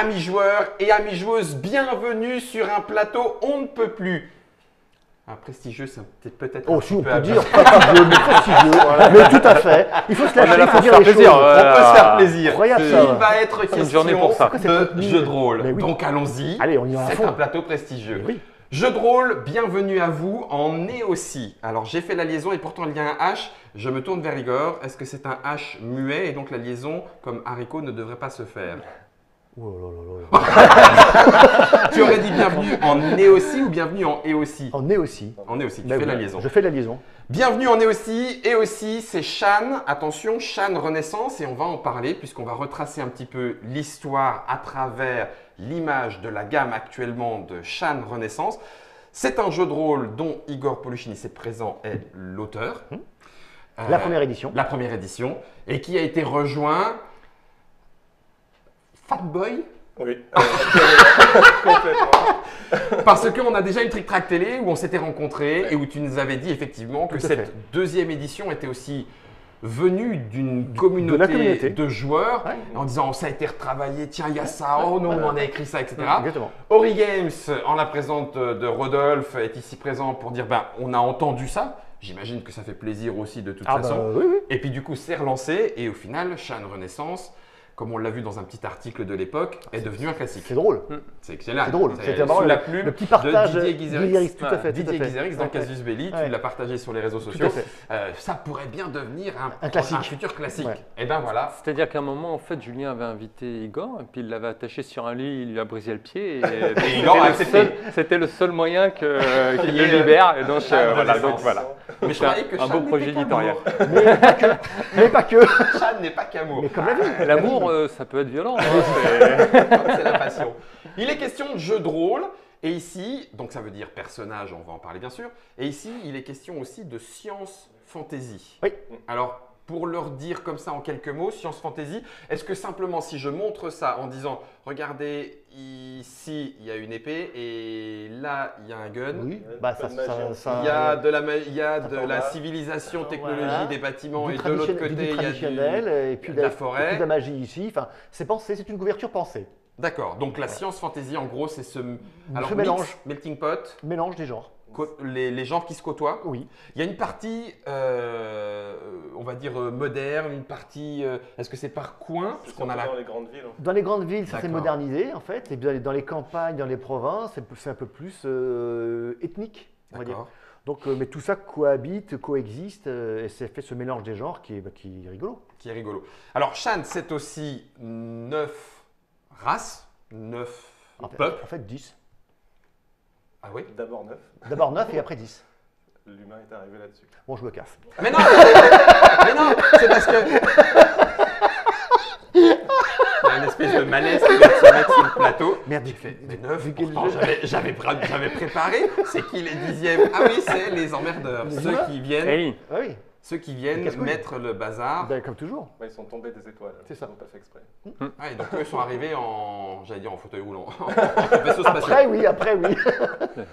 Amis joueurs et amis joueuses, bienvenue sur un plateau on ne peut plus. Un prestigieux, c'est peut-être Oh, un si petit on peu peut dire abusé. prestigieux, mais prestigieux. Mais tout à fait. Il faut se lâcher, il faut dire les choses. On peut se faire plaisir. Incroyable, Il ça. va être une question journée pour ça. de jeu de rôle. Mais oui. Donc allons-y. Allez, on y va à C'est fond. un plateau prestigieux. Oui. Jeu de rôle, bienvenue à vous en est aussi. Alors j'ai fait la liaison et pourtant il y a un H. Je me tourne vers Igor. Est-ce que c'est un H muet et donc la liaison comme haricot ne devrait pas se faire? Oh là là là là. Tu aurais dit bienvenue en est aussi ou bienvenue en est aussi? On est aussi. En est aussi, tu Ben fais oui, la liaison. Je fais la liaison. Bienvenue en est aussi, et aussi c'est Shan, attention, Shan Renaissance, et on va en parler puisqu'on va retracer un petit peu l'histoire à travers l'image de la gamme actuellement de Shan Renaissance. C'est un jeu de rôle dont Igor Poluchini, ici présent, est l'auteur. La première édition. La première édition, et qui a été rejoint Fatboy. Oui, complètement. Parce qu'on a déjà une Trick Track télé où on s'était rencontrés et où tu nous avais dit effectivement que Tout à cette fait. deuxième édition était aussi venue d'une la communauté communauté. de joueurs Ouais. en disant ça a été retravaillé, tiens il y a ça, oh non on en a écrit ça, etc. Exactement. Ori Games, en la présence de Rodolphe, est ici présent pour dire ben on a entendu ça. J'imagine que ça fait plaisir aussi de toute Ah façon. bah oui, oui. Et puis du coup c'est relancé et au final Shan Renaissance, comme on l'a vu dans un petit article de l'époque, est devenu un classique. C'est drôle. C'est excellent. C'est drôle. C'était marrant, sous la le plume petit partage de Didier Guizerix. tout à fait. tout à Didier fait. Guizerix dans Ouais. Casus Belli, Ouais. tu l'as partagé sur les réseaux Tout sociaux. à fait. Ça pourrait bien devenir Un classique. un futur classique. Ouais. Et ben voilà. C'est-à-dire qu'à un moment, en fait, Julien avait invité Igor, et puis il l'avait attaché sur un lit, il lui a brisé le pied. Et Igor a c'était accepté. c'était le seul moyen qu'il le libère. Et donc, Shan voilà, Renaissance. donc voilà. Mais je C'est croyais que un Shan beau n'était projet qu'amour. éditorial. Mais pas que. Shan n'est pas qu'amour. Mais comme la vie. L'amour, ça peut être violent. hein, C'est la passion. Il est question de jeu de rôle. Et ici, donc ça veut dire personnage, on va en parler bien sûr. Et ici, il est question aussi de science fantasy. Oui. Alors, pour leur dire comme ça en quelques mots, science fantasy, est-ce que simplement si je montre ça en disant regardez, ici il y a une épée et là il y a un gun. Oui. Bah ça, Pas de magie. ça. Il y a de la, il y a de la Attends, civilisation, technologie, Voilà. des bâtiments du et de l'autre traditionnel- côté du il y a traditionnel et puis de la forêt. et puis de la magie ici. Enfin, c'est pensé, c'est une couverture pensée. D'accord, donc la science fantasy en gros c'est ce alors, mélange. mix, melting pot, Mélange des genres. les genres qui se côtoient. Oui. Il y a une partie, on va dire moderne, une partie, est-ce que c'est par coin C'est qu'on a la... dans les grandes villes. Dans les grandes villes, ça s'est D'accord. modernisé en fait. Et puis dans les campagnes, dans les provinces, c'est un peu plus ethnique, on va dire. D'accord. Donc, mais tout ça cohabite, coexiste, et c'est fait ce mélange des genres qui est rigolo. Qui est rigolo. Alors Shan, c'est aussi 9 races, 9 peuples. En fait, 10. Ah oui. D'abord 9. D'abord 9 et après 10. L'humain est arrivé là-dessus. Bon, je me casse. Mais non, mais non, c'est parce que... Il y a une espèce de malaise qui vient de se mettre sur le plateau. Merde, Tu fais, mais 9, vu quel pourtant jeu j'avais préparé. C'est qui les dixièmes? Ah oui, c'est les emmerdeurs. Les Ceux humains. qui viennent, Eh oui. Ah oui, ceux qui Les viennent casse-couilles. mettre le bazar. ben, comme toujours. Bah, ils sont tombés des étoiles. C'est ça. Ils n'ont pas fait exprès. Ah, et donc eux sont arrivés en, j'allais dire en fauteuil roulant, en vaisseau spatial. Après oui.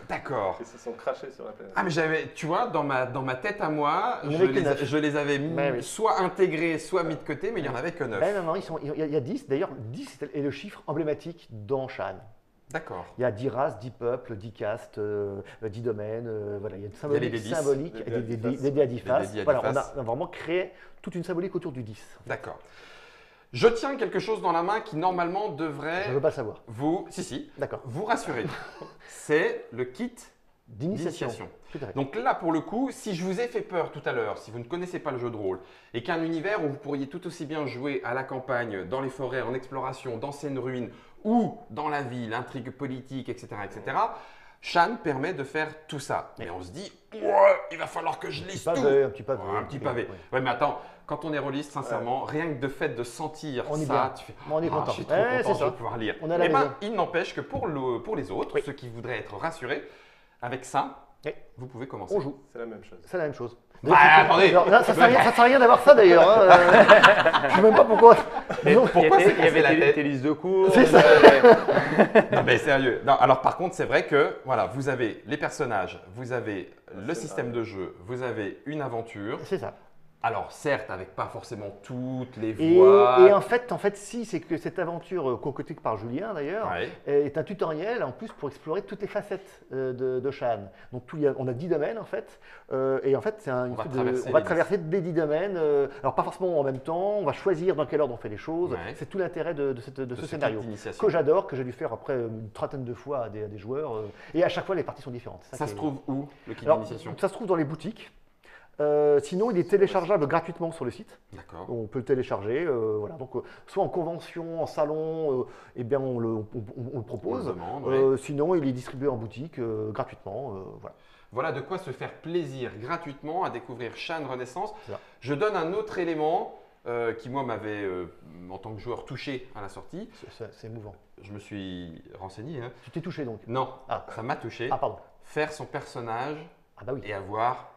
D'accord. Ils se sont crachés sur la planète. Ah mais j'avais, tu vois, dans ma tête à moi, Il y en avait que neuf. je les avais mis, Ouais, oui. soit intégrés, soit mis de côté, mais il n'y en avait que 9. Ben, non, il y a 10. D'ailleurs, 10 est le chiffre emblématique dans Shan. D'accord. Il y a 10 races, 10 peuples, 10 castes, 10 domaines. Voilà, il y a une les symbolique, dédices. symbolique, Des dés à 10 des dés à 10 Des faces. dés à 10 Voilà, faces. on a vraiment créé toute une symbolique autour du 10. D'accord. Je tiens quelque chose dans la main qui normalement Je devrait ne veux pas savoir. vous, si, D'accord. vous rassurer. C'est le kit D'initiation. d'initiation. Tout à fait. Donc là, pour le coup, si je vous ai fait peur tout à l'heure, si vous ne connaissez pas le jeu de rôle, et qu'un univers où vous pourriez tout aussi bien jouer à la campagne, dans les forêts, en exploration, d'anciennes ruines, ou dans la ville, intrigue politique, etc., Shan permet de faire tout ça. Et on se dit, ouais, il va falloir que je lise tout. Un petit pavé. Ouais, un petit pavé. Oui. Ouais, mais attends, quand on est rôliste, sincèrement, rien que de fait de sentir On est ça, bien. tu fais, On est ah, content. je suis trop Ouais, content, c'est je ça. vais pouvoir lire. On est à la Eh ben, maison. il n'empêche que pour les autres, Oui. ceux qui voudraient être rassurés, avec ça, Oui. vous pouvez commencer. On joue. C'est la même chose. C'est la même chose. Bah, attendez. Alors, là, ça sert à rien d'avoir ça d'ailleurs. Hein. Je ne sais même pas pourquoi. Non, Pourquoi c'est Il y cassé avait la tête tes listes de cours. C'est ça. Non mais sérieux. Non, alors par contre, c'est vrai que voilà, vous avez les personnages, vous avez le scénario. système de jeu, vous avez une aventure. C'est ça. Alors certes, avec pas forcément toutes les Et voies. en fait, si, c'est que cette aventure concoctée par Julien d'ailleurs Ouais. est un tutoriel en plus pour explorer toutes les facettes de Shan. Donc on a 10 domaines en fait, et en fait c'est On va on va traverser des 10 domaines. Alors pas forcément en même temps, on va choisir dans quel ordre on fait les choses. Ouais. C'est tout l'intérêt de ce ce scénario kit d'initiation. que j'adore, que j'ai dû faire après une trentaine de fois à des joueurs, et à chaque fois les parties sont différentes. C'est Ça qui se est- trouve où, le kit Alors, d'initiation? ça se trouve dans les boutiques. Sinon, il est téléchargeable gratuitement sur le site. D'accord. On peut le télécharger, voilà. Donc, soit en convention, en salon, eh bien, on le propose. On le demande, ouais. Sinon, il est distribué en boutique gratuitement, voilà. Voilà de quoi se faire plaisir gratuitement à découvrir Shan Renaissance. C'est ça. Je donne un autre élément qui, moi, m'avait, en tant que joueur, touché à la sortie. C'est émouvant. Je me suis renseigné. Hein. Tu t'es touché donc? Non, Ah. ça m'a touché. Ah, pardon. Faire son personnage Ah, bah oui. et avoir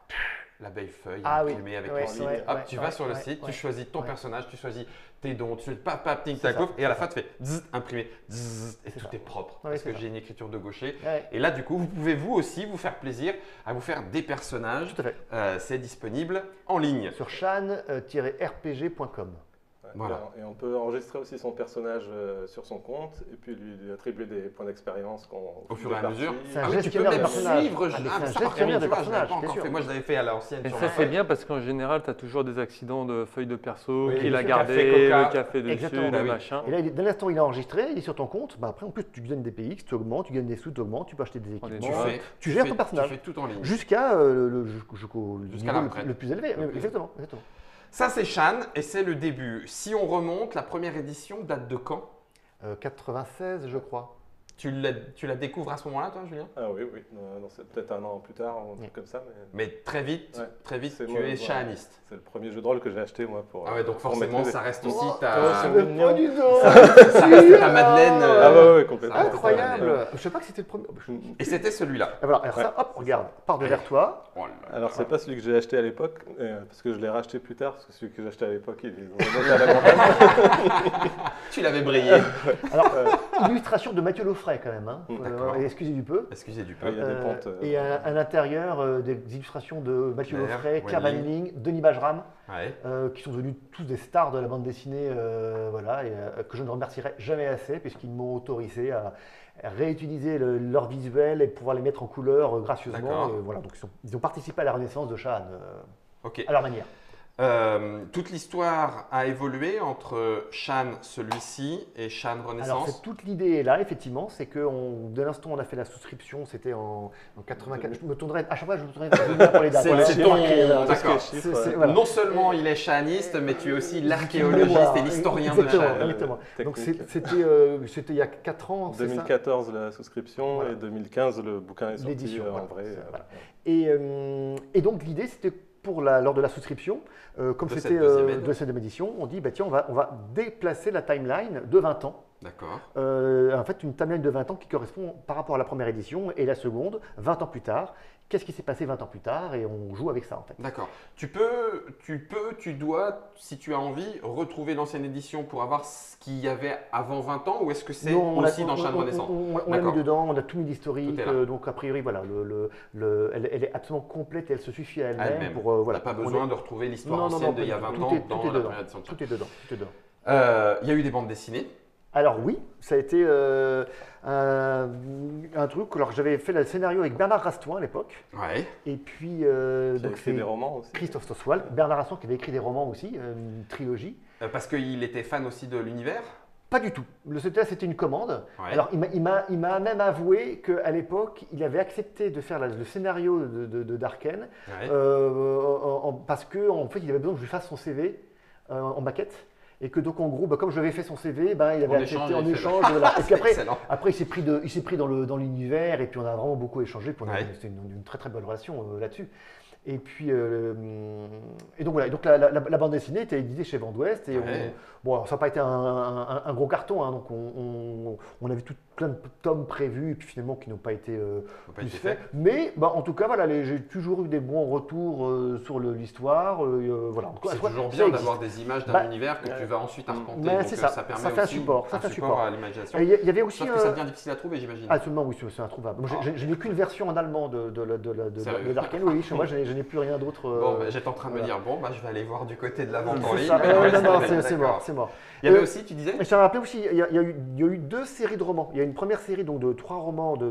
la belle feuille Ah oui. imprimée avec Ouais, le site. ouais, Hop, ouais, tu ouais, vas sur le ouais, site, ouais. tu choisis ton Ouais. personnage, tu choisis tes dons, tu fais paf, paf, ting, C'est tac, ça, ouf, et à la c'est fin, tu fais zzz, imprimé, zzz, et C'est tout ça. est propre. Ouais, parce c'est que ça. j'ai une écriture de gaucher. Ouais, Et là, du coup, vous pouvez vous aussi vous faire plaisir à vous faire des personnages. tout à fait. C'est disponible en ligne. Sur shan-rpg.com. Ouais. Voilà. Et on peut enregistrer aussi son personnage sur son compte et puis lui attribuer des points d'expérience Au fur et à mesure. C'est un Ah oui, tu peux gestionnaire même de personnages. suivre. Ah, mais c'est un ça, par gestionnaire contre, de tu vois, je l'avais personnages, pas bien encore sûr. fait. Moi, je l'avais fait à l'ancienne. Et sur ça ma c'est feuille. bien parce qu'en général, tu as toujours des accidents de feuilles de perso, Oui, qu'il le a café gardé, Coca. le café dessus, Exactement. Bah le oui. machin. Et là, dès l'instant où il est enregistré, il est sur ton compte. Bah, après, en plus, tu gagnes des PX, tu augmentes, tu gagnes des sous, tu augmentes, tu peux acheter des Prends des équipements. trucs. Tu gères fais- ton personnage. Tu fais tout en ligne. Jusqu'à jusqu'au Jusqu'à niveau la retraite. le plus élevé. Le plus- Exactement, exactement. Ça, c'est Shan et c'est le début. Si on remonte, la première édition date de quand? 96, je crois. Tu la découvres à ce moment-là, toi, Julien? Ah oui, oui. Non, c'est peut-être un an plus tard, un truc comme ça. Mais Mais très vite, Ouais. C'est tu moi, es moi. Shaniste. c'est le premier jeu de rôle que j'ai acheté moi pour. Ah ouais, donc pour forcément, maîtriser. ça reste aussi Oh, ta, c'est Le mignon. pot du dos. ça reste ta Madeleine. Ah ouais, complètement. Incroyable. Je sais pas que c'était le premier. Et c'était celui-là. Et voilà, alors ça, hop, regarde, part de vers toi. Oh là là. Alors, c'est pas celui que j'ai acheté à l'époque, parce que je l'ai racheté plus tard, parce que celui que j'ai acheté à l'époque, il est dans à la montagne. Tu l'avais brillé. Alors, illustration de Mathieu Laufray quand même. Hein. D'accord. Excusez du peu. Excusez du peu. Ouais, il y a des pentes. Et à l'intérieur, des illustrations de Mathieu Claire, Laufray, Claire Wan Ling. Van Ling, Denis Bajram, Ouais. qui sont devenus tous des stars de la bande dessinée, voilà, et, que je ne remercierai jamais assez, puisqu'ils m'ont autorisé à réutiliser leur visuel et pouvoir les mettre en couleur gracieusement. D'accord. Voilà, donc ils ont participé à la renaissance de Shan, Ok. à leur manière. Toute l'histoire a évolué entre Shan celui-ci et Shan Alors, Renaissance. c'est toute l'idée est là, effectivement, c'est que dès l'instant où on a fait la souscription, c'était en 84. Je me tournerai, à chaque fois, je me tournerai vers Julien pour les dates. C'est Voilà, c'est j'ai ton. marqué, là. D'accord. Voilà. Non seulement il est Shaniste, mais tu es aussi l'archéologiste Mémoire, et l'historien de exactement, Shan. exactement. Donc technique. c'était il y a 4 ans, c'est ça 2014 la souscription Voilà. et 2015 le bouquin est sorti L'édition, en voilà. vrai. Voilà. Et donc l'idée c'était lors de la souscription, comme De c'était cette deuxième aide. de cette deuxième édition, on dit bah, tiens, on va déplacer la timeline de 20 ans. D'accord. En fait, une timeline de 20 ans qui correspond par rapport à la première édition et la seconde, 20 ans plus tard. Qu'est-ce qui s'est passé 20 ans plus tard? Et on joue avec ça en fait. D'accord. Tu dois, si tu as envie, retrouver l'ancienne édition pour avoir ce qu'il y avait avant 20 ans ou est-ce que c'est Non, on aussi l'a- dans Shan on- Renaissance? On l'a mis D'accord. dedans, on a tout mis l'historique. Tout est là. Donc a priori, voilà, elle est absolument complète et elle se suffit à elle-même. Elle-même. Pour, On voilà. n'a pas On besoin est- de retrouver l'histoire Non, non, ancienne non, d'il y a pas 20 du tout. ans Tout est dans la dedans. première édition de Shan. Tout est dedans. Tout est dedans. Il y a eu des bandes dessinées. Alors oui, ça a été un truc. Alors j'avais fait le scénario avec Bernard Rastoin à l'époque. Ouais. Et puis Qui a donc écrit c'est des romans aussi. Christophe Stoswald, Bernard Rastoin qui avait écrit des romans aussi, une trilogie. Parce qu'il était fan aussi de l'univers. Pas du tout. C'était une commande. Ouais. Alors, il m'a même avoué qu'à l'époque, il avait accepté de faire le scénario de Darken Ouais. parce qu'en fait, il avait besoin que je lui fasse son CV en maquette. Et que donc, en gros, comme je lui avais fait son CV, il avait En accepté échange, en il fait échange. Voilà. Et puis après, Excellent. il s'est pris dans l'univers et puis on a vraiment beaucoup échangé. Puis Ouais. c'était une très très bonne relation là-dessus. Et puis, et donc voilà, donc la bande dessinée était éditée chez Vent d'Ouest. Et Ouais. bon, ça n'a pas été un gros carton, hein, donc on avait plein de tomes prévus et puis finalement qui n'ont pas été Ça n'a pas plus été faits. Mais bah, en tout cas, voilà, j'ai toujours eu des bons retours sur l'histoire. Voilà. En tout cas, C'est ça toujours existe. bien d'avoir des images d'un Bah, univers que tu vas ensuite arpenter. mais donc c'est ça. ça permet Ça fait un aussi support. Ça fait un support. à l'imagination. Et il y avait aussi Sauf que ça devient difficile à trouver, j'imagine. absolument, oui, c'est introuvable. Moi, Ah. je n'ai qu'une version en allemand de Sérieux Darken. Oui, chez moi, je n'ai n'ai plus rien d'autre. Bon, j'étais en train de me voilà. dire, bon, je vais aller voir du côté de la vente en C'est ligne. ça. Ouais, Non, c'est c'est d'accord. mort, c'est mort. Il y avait aussi, tu disais Je t'ai rappelé aussi, il y a eu 2 séries de romans. Il y a une première série donc, de 3 romans de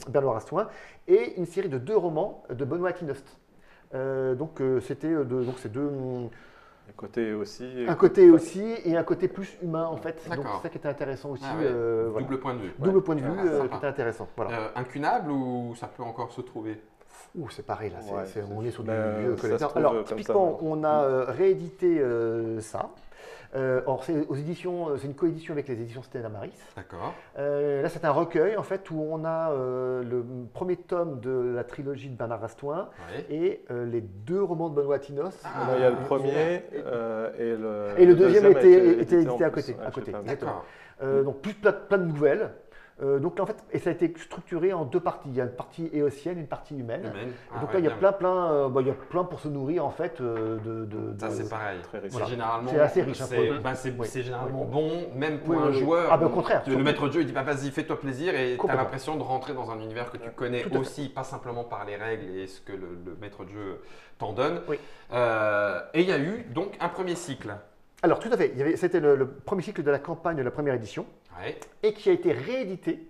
Bernard Rastoin et une série de 2 romans de Benoît Atinost. C'était ces deux. Un côté aussi. Un côté aussi et un côté plus humain en fait. Donc D'accord. c'est ça qui était intéressant aussi. Ah ouais, voilà. double point de vue. Double point de vue Ah, sympa. qui était intéressant. Voilà. Incunable ou ça peut encore se trouver? C'est pareil là, Ouais, on est sur du ben, vieux ça collector. se trouve Alors comme typiquement, ça, on a réédité ça. Or c'est aux éditions, c'est une coédition avec les éditions Stella Maris. D'accord. Là, c'est un recueil en fait où on a le premier tome de la trilogie de Bernard Rastoin Ouais. et les 2 romans de Benoît Atinos. Ah, Il y a le premier Et le deuxième a était édité en édité à plus. côté. Ouais, À côté. je l'ai pas vu. D'accord. Donc plus plein de nouvelles. Donc là, en fait, et ça a été structuré en 2 parties. Il y a une partie éotienne, une partie humaine. Humaine. Et donc Ah, là, il y a bien. il y a plein pour se nourrir en fait Ça, c'est pareil. Très riche. C'est généralement. C'est assez riche, hein, pour le coup. C'est Oui. généralement bon, même pour Oui, un oui, oui. joueur. Ah, ben, au contraire, Le surtout. maître de jeu, il dit vas-y, fais-toi plaisir et tu as Complètement. l'impression de rentrer dans un univers que tu connais Tout à fait. aussi, pas simplement par les règles et ce que le maître de jeu t'en donne. Oui. Et il y a eu donc un premier cycle. Alors tout à fait, c'était le premier cycle de la campagne de la première édition Ouais. et qui a été réédité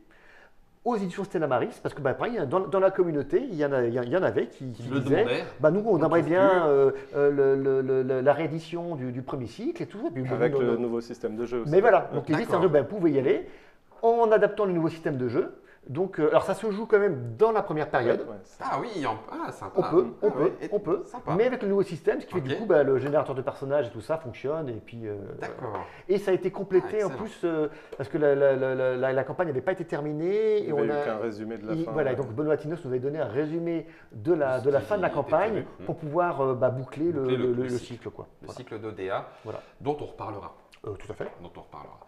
aux éditions Stella Maris parce que pareil, dans la communauté, il y en avait qui le disaient demandaient. nous on On aimerait trouve bien la réédition du premier cycle et tout ça. Puis, Avec bon, le nouveau système de jeu aussi. Mais voilà, donc l'idée c'est D'accord. vous pouvez y aller en adaptant le nouveau système de jeu. Donc, alors ça se joue quand même dans la première période. Ouais, Ah oui, sympa. On peut, Sympa. mais avec le nouveau système, ce qui fait Ok. du coup le générateur de personnages et tout ça fonctionne. Et puis, D'accord. et ça a été complété Ah, en excellent. plus parce que la campagne n'avait pas été terminée. Il Et y on avait eu a, qu'un résumé de la fin. voilà, ouais. donc Benoît Atinos nous avait donné un résumé de la De ce fin de la qui était campagne prévu. pour pouvoir boucler Boucler le le cycle. cycle. Quoi. Le Voilà. cycle d'ODA, Voilà. dont on reparlera. Tout à fait. Dont on reparlera.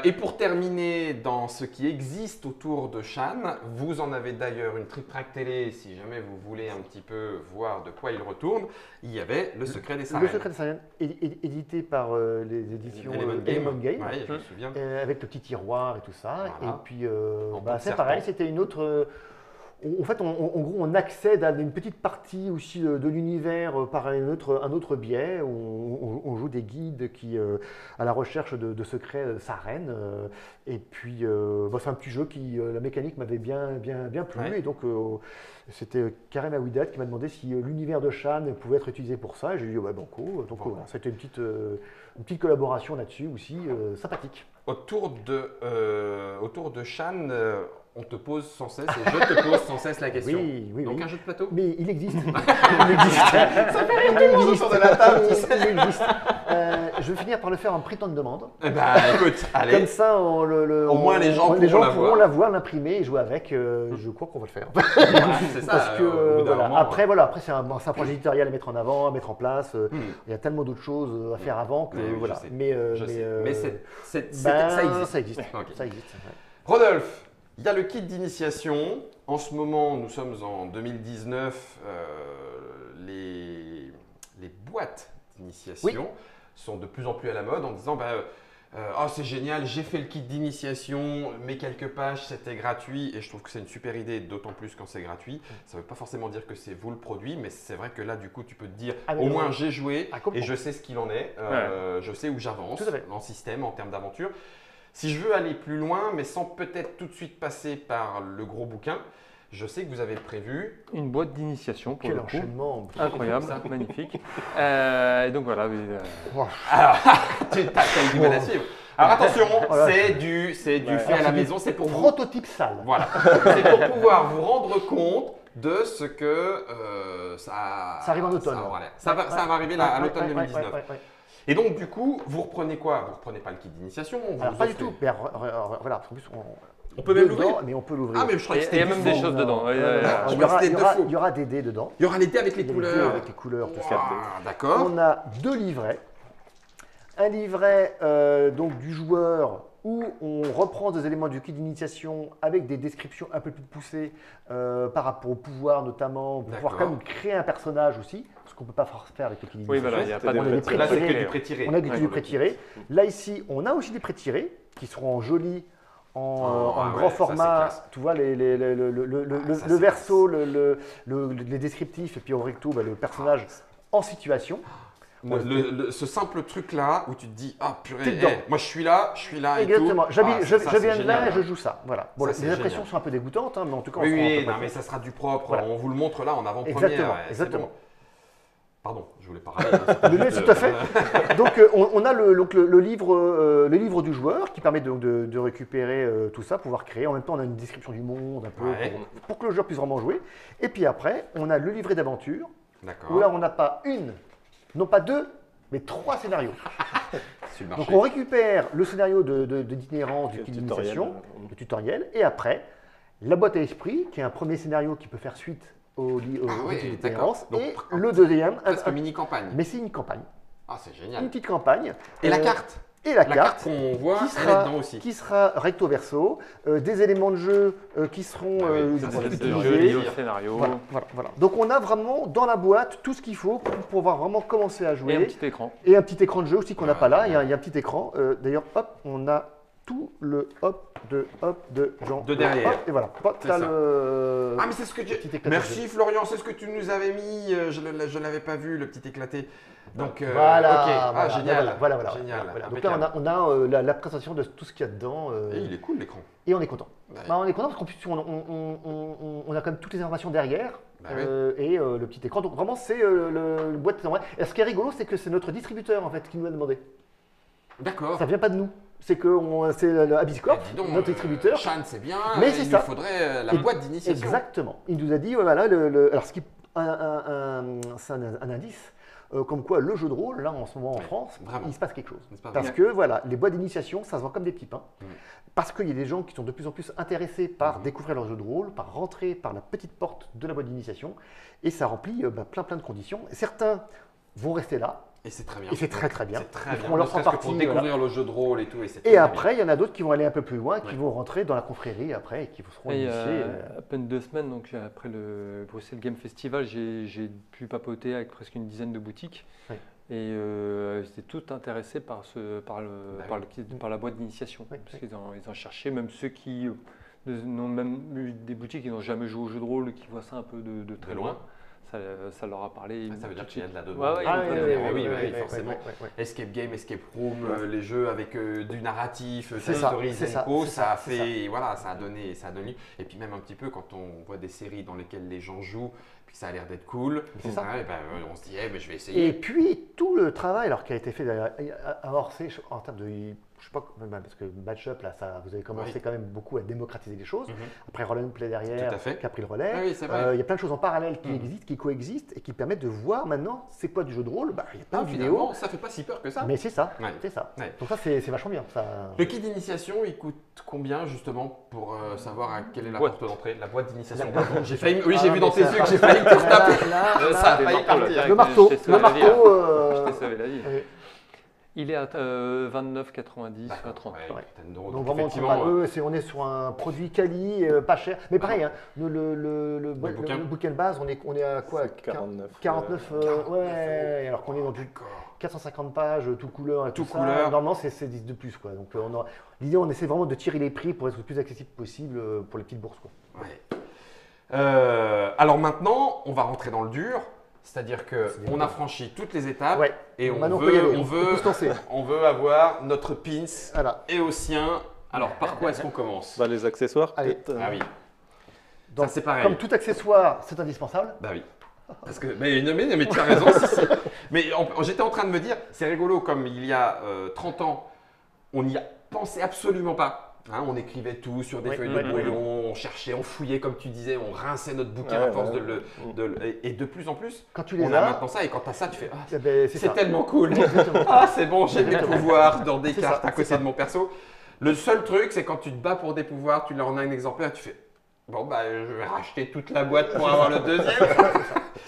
Et pour terminer, dans ce qui existe autour de Shan, vous en avez d'ailleurs une trick-track télé, si jamais vous voulez un petit peu voir de quoi il retourne, il y avait Le Secret des Sarènes. Le Secret des Sarènes, édité par les éditions Element Game. Ouais, je me souviens. Avec le petit tiroir et tout ça. Voilà. Et puis, En peau de c'est serpent. pareil, c'était une autre. En fait, en gros, on accède à une petite partie aussi de l'univers par un autre biais. On joue des guides qui, à la recherche de secrets Sarènes. Et puis, c'est un petit jeu qui, la mécanique m'avait bien plu. Ouais. Et donc, c'était Karim Aouidat qui m'a demandé si l'univers de Shan pouvait être utilisé pour ça. Et j'ai dit, banco. Donc, voilà, c'était une petite collaboration là-dessus aussi, sympathique. Autour de Shan, on te pose sans cesse, et je te pose sans cesse la question. Oui. Donc un jeu de plateau. Mais il existe. Il existe. Ça fait rire tout le monde autour de la table, tu sais. Il existe. Je vais finir par le faire en prix de demande. Eh ben, écoute, allez. Comme ça, Au moins, les gens pourront pourront la la voir, l'imprimer et jouer avec. Je crois qu'on va le faire. Voilà, c'est ça. Parce que au bout d'un moment, après, c'est un projet éditorial à mettre en avant, à mettre en place. Il y a tellement d'autres choses à faire avant que Mais oui, je voilà. sais. Mais je sais. Mais ça existe. Ça existe. Ok. Ça existe. Ouais. Rodolphe, il y a le kit d'initiation. En ce moment, nous sommes en 2019. Les boîtes d'initiation sont de plus en plus à la mode en disant oh, c'est génial, j'ai fait le kit d'initiation, mes quelques pages, c'était gratuit. Et je trouve que c'est une super idée, d'autant plus quand c'est gratuit. Ça ne veut pas forcément dire que c'est vous le produit, mais c'est vrai que là, du coup, tu peux te dire Ah, mais au non. moins j'ai joué Ah, complètement. et je sais ce qu'il en est. Je sais où j'avance Tout à fait. en système, en termes d'aventure. Si je veux aller plus loin, mais sans peut-être tout de suite passer par le gros bouquin, je sais que vous avez prévu. Une boîte d'initiation pour Quel le coup. enchaînement. Incroyable, Ça. magnifique. Et donc voilà. Alors, tu as eu du mal à suivre. Alors attention, Voilà. c'est du fait à la maison, c'est pour vous. Prototype sale. Voilà, c'est pour pouvoir vous rendre compte de ce que ça Ça arrive en automne. Ça va arriver là, à l'automne 2019. Ouais. Et donc du coup, vous reprenez quoi? Vous reprenez pas le kit d'initiation? vous Alors vous pas du offrez- tout. Mais voilà, en plus, On peut même dedans, l'ouvrir? mais on peut l'ouvrir. Ah mais je crois que Et il y a c'était même du des faux. choses dedans. Ouais, Non, ouais, ouais. non, Je il y crois que aura- c'était il y de aura- faux. il y aura des dés dedans. Il y aura les dés avec les Il y a couleurs. avec les couleurs, tout ça. Ah, d'accord. On a 2 livrets. Un livret donc du joueur où on reprend des éléments du kit d'initiation avec des descriptions un peu plus poussées par rapport au pouvoir notamment, pour pouvoir D'accord. quand même créer un personnage aussi, ce qu'on ne peut pas faire avec le kit Oui, d'initiation. voilà, il n'y a pas C'était de des pré- Là, c'est que prétirés. du pré-tiré. On a du Ouais. du pré-tiré. Là, ici, on a aussi des pré-tirés qui seront jolis en ouais, grand ça, c'est format, classe. tu vois, Ça, le c'est verso, les descriptifs, et puis au recto, le personnage en situation. Ce simple truc-là où tu te dis, ah purée, T'es dedans. moi je suis là et tout. Exactement. Ah, ça, Je c'est viens de là génial. et je joue ça. Voilà. Bon, Ça, les c'est impressions génial. sont un peu dégoûtantes, mais en tout cas, Oui, on se rend oui, compte. non, mais ça sera du propre. Voilà. On vous le montre là en avant-première. Exactement, ouais, c'est exactement. bon. Pardon, je voulais parler. Hein, c'était Mais juste, tout à fait. Donc, on a le livre du joueur qui permet de récupérer tout ça, pouvoir créer. En même temps, on a une description du monde un peu Ouais. pour que le joueur puisse vraiment jouer. Et puis après, on a le livret d'aventure D'accord. où là, on n'a pas une, non pas deux, mais 3 scénarios. Sur le Donc, marché. on récupère le scénario d'itinérance, du Le kit tutoriel. d'initiation, le tutoriel, et après, la boîte à esprit, qui est un premier scénario qui peut faire suite au kit ouais, d'itinérance, d'accord. et Donc, le deuxième, Presque mini-campagne. mais c'est une campagne, Ah, c'est une génial. petite campagne. Et la Euh, carte Et la La carte, carte qu'on voit, qui elle est sera, dedans aussi. qui sera recto verso, des éléments de jeu qui seront Ah oui, ça, c'est Voilà, le de jeu jeu lié au dire. scénario. Voilà. Donc on a vraiment dans la boîte tout ce qu'il faut pour pouvoir vraiment commencer à Et un jouer. petit écran. Et un petit écran de jeu aussi qu'on n'a Ouais, pas là. ouais. Il y a un petit écran. D'ailleurs, hop, on a tout le hop de Jean. De derrière. Hop, et voilà. Hop, C'est t'as ça. le. Ah, mais c'est ce que tu. petit éclaté Merci de jeu. Florian, c'est ce que tu nous avais mis. Je ne l'avais pas vu, le petit éclaté. Donc, Voilà, ok. Ah, voilà, génial. voilà. Génial. Donc là, Impeccable. on a la présentation de tout ce qu'il y a dedans. Et il est cool l'écran. Et on est content. Ouais. Bah, on est content parce qu'en plus, on a quand même toutes les informations derrière. Bah oui. Et le petit écran. Donc vraiment, c'est le boîte. Et ce qui est rigolo, c'est que c'est notre distributeur en fait qui nous l'a demandé. D'accord. Ça vient pas de nous. C'est que c'est le Abiscorp, Eh, dis donc, notre distributeur. Shan, c'est bien. Mais c'est il ça. nous faudrait la Et- boîte d'initiation. Exactement. Il nous a dit, ouais, voilà, alors ce qui, c'est un indice, comme quoi le jeu de rôle, là en ce moment en Ouais, France, vraiment. il se passe quelque chose. N'est-ce pas Parce vrai que voilà, les boîtes d'initiation, ça se vend comme des petits pains. Mm. Parce qu'il y a des gens qui sont de plus en plus intéressés par Mhm. découvrir leur jeu de rôle, par rentrer par la petite porte de la boîte d'initiation. Et ça remplit plein de conditions. Certains vont rester là, Et c'est très bien. et c'est très très bien. C'est très Ils bien. feront Ne leur serait-ce que partie. pour Voilà. découvrir le jeu de rôle et tout. Et, c'est Et très après, il y en a d'autres qui vont aller un peu plus loin, qui Ouais. vont rentrer dans la confrérie après et qui seront Et initiés. à peine 2 semaines, donc après le Bruxelles Game Festival, j'ai pu papoter avec presque une dizaine de boutiques. Ouais. Et ils étaient tous intéressés par la boîte d'initiation. Ouais, Parce qu'ils en cherchaient, même ceux qui n'ont même eu des boutiques qui n'ont jamais joué au jeu de rôle, qui voient ça un peu de très De loin. loin. Ça leur a parlé. Ah, ça veut dire qu'il y a de la demande. Ouais, ouais, Ah, il y a oui, de la oui, demande. oui, oui, oui, forcément. oui. Escape Game, Escape Room, les jeux avec du narratif, C'est ça, Stories c'est ça, Co, c'est ça a ça, fait, voilà, ça a donné. Et puis même un petit peu quand on voit des séries dans lesquelles les gens jouent, puis ça a l'air d'être cool, C'est ça. ouais, ben, on se dit, mais je vais Et essayer. puis tout le travail alors, qui a été fait à Orsay, en termes de. Je sais pas, parce que Match-Up, là, vous avez commencé Oui. quand même beaucoup à démocratiser les choses. Mhm. Après, Roll and Play derrière, Tout à fait. qui a pris le relais. Ah oui, c'est vrai. Il y a plein de choses en parallèle qui Mhm. existent, qui coexistent et qui permettent de voir maintenant c'est quoi du jeu de rôle. Il y a plein Ah, de finalement, vidéos, ça fait pas si peur que ça. mais c'est ça. Ouais. C'est ça. Ouais. Donc ça, c'est vachement bien. Ça... Le kit d'initiation, il coûte combien justement pour savoir à quelle est la Boîte. porte d'entrée? La boîte d'initiation. La- pardon. J'ai failli, oui, Ah, j'ai non, vu dans mais tes ça- yeux que j'ai failli te retaper. Là, Ça a Des failli marteaux, partir. là. le marteau, Je t'ai sauvé la vie, le Je t'ai sauvé la vie. Ouais. Il est à 29,90 à 30. Ouais, Ouais. une vingtaine d'euros. Donc Donc, vraiment, effectivement, on est sur un produit quali, pas cher. Mais pareil, hein, le bouquin de base, on est à quoi? C'est 49. 49, ouais, alors qu'on est dans du d'accord. 450 pages, tout couleur et tout, Tout ça. couleur. Normalement, c'est 10 de plus, quoi. Donc l'idée, on essaie vraiment de tirer les prix pour être le plus accessible possible pour les petites bourses, quoi. Ouais. Alors maintenant, on va rentrer dans le dur. C'est-à-dire que C'est bien. on a franchi toutes les étapes Ouais. et on Maintenant, on peut y veut, aller, on peut se lancer. on veut avoir notre pins Voilà. et au sien. Alors par quoi est-ce qu'on commence? Bah, les accessoires, Allez. peut-être. Ah oui, Donc, ça c'est pareil. comme tout accessoire, c'est indispensable. Bah oui. Parce que, mais tu as raison, si. Mais j'étais en train de me dire, c'est rigolo, comme il y a 30 ans, on n'y a pensé absolument pas. Hein, on écrivait tout sur des Oui, feuilles oui, de oui, brouillon, on cherchait, on fouillait, comme tu disais, on rinçait notre bouquin Ouais, à force ouais. et de plus en plus, Quand tu les on a as, maintenant ça. Et quand tu as ça, tu fais, ah, eh ben, c'est c'est ça. tellement cool. Exactement. Ah, c'est bon, j'ai mes Exactement. pouvoirs dans des C'est cartes ça, à c'est côté ça. de mon perso. Le seul truc, c'est quand tu te bats pour des pouvoirs, tu leur en as un exemplaire, tu fais, bon, bah, je vais racheter toute la boîte pour avoir le deuxième.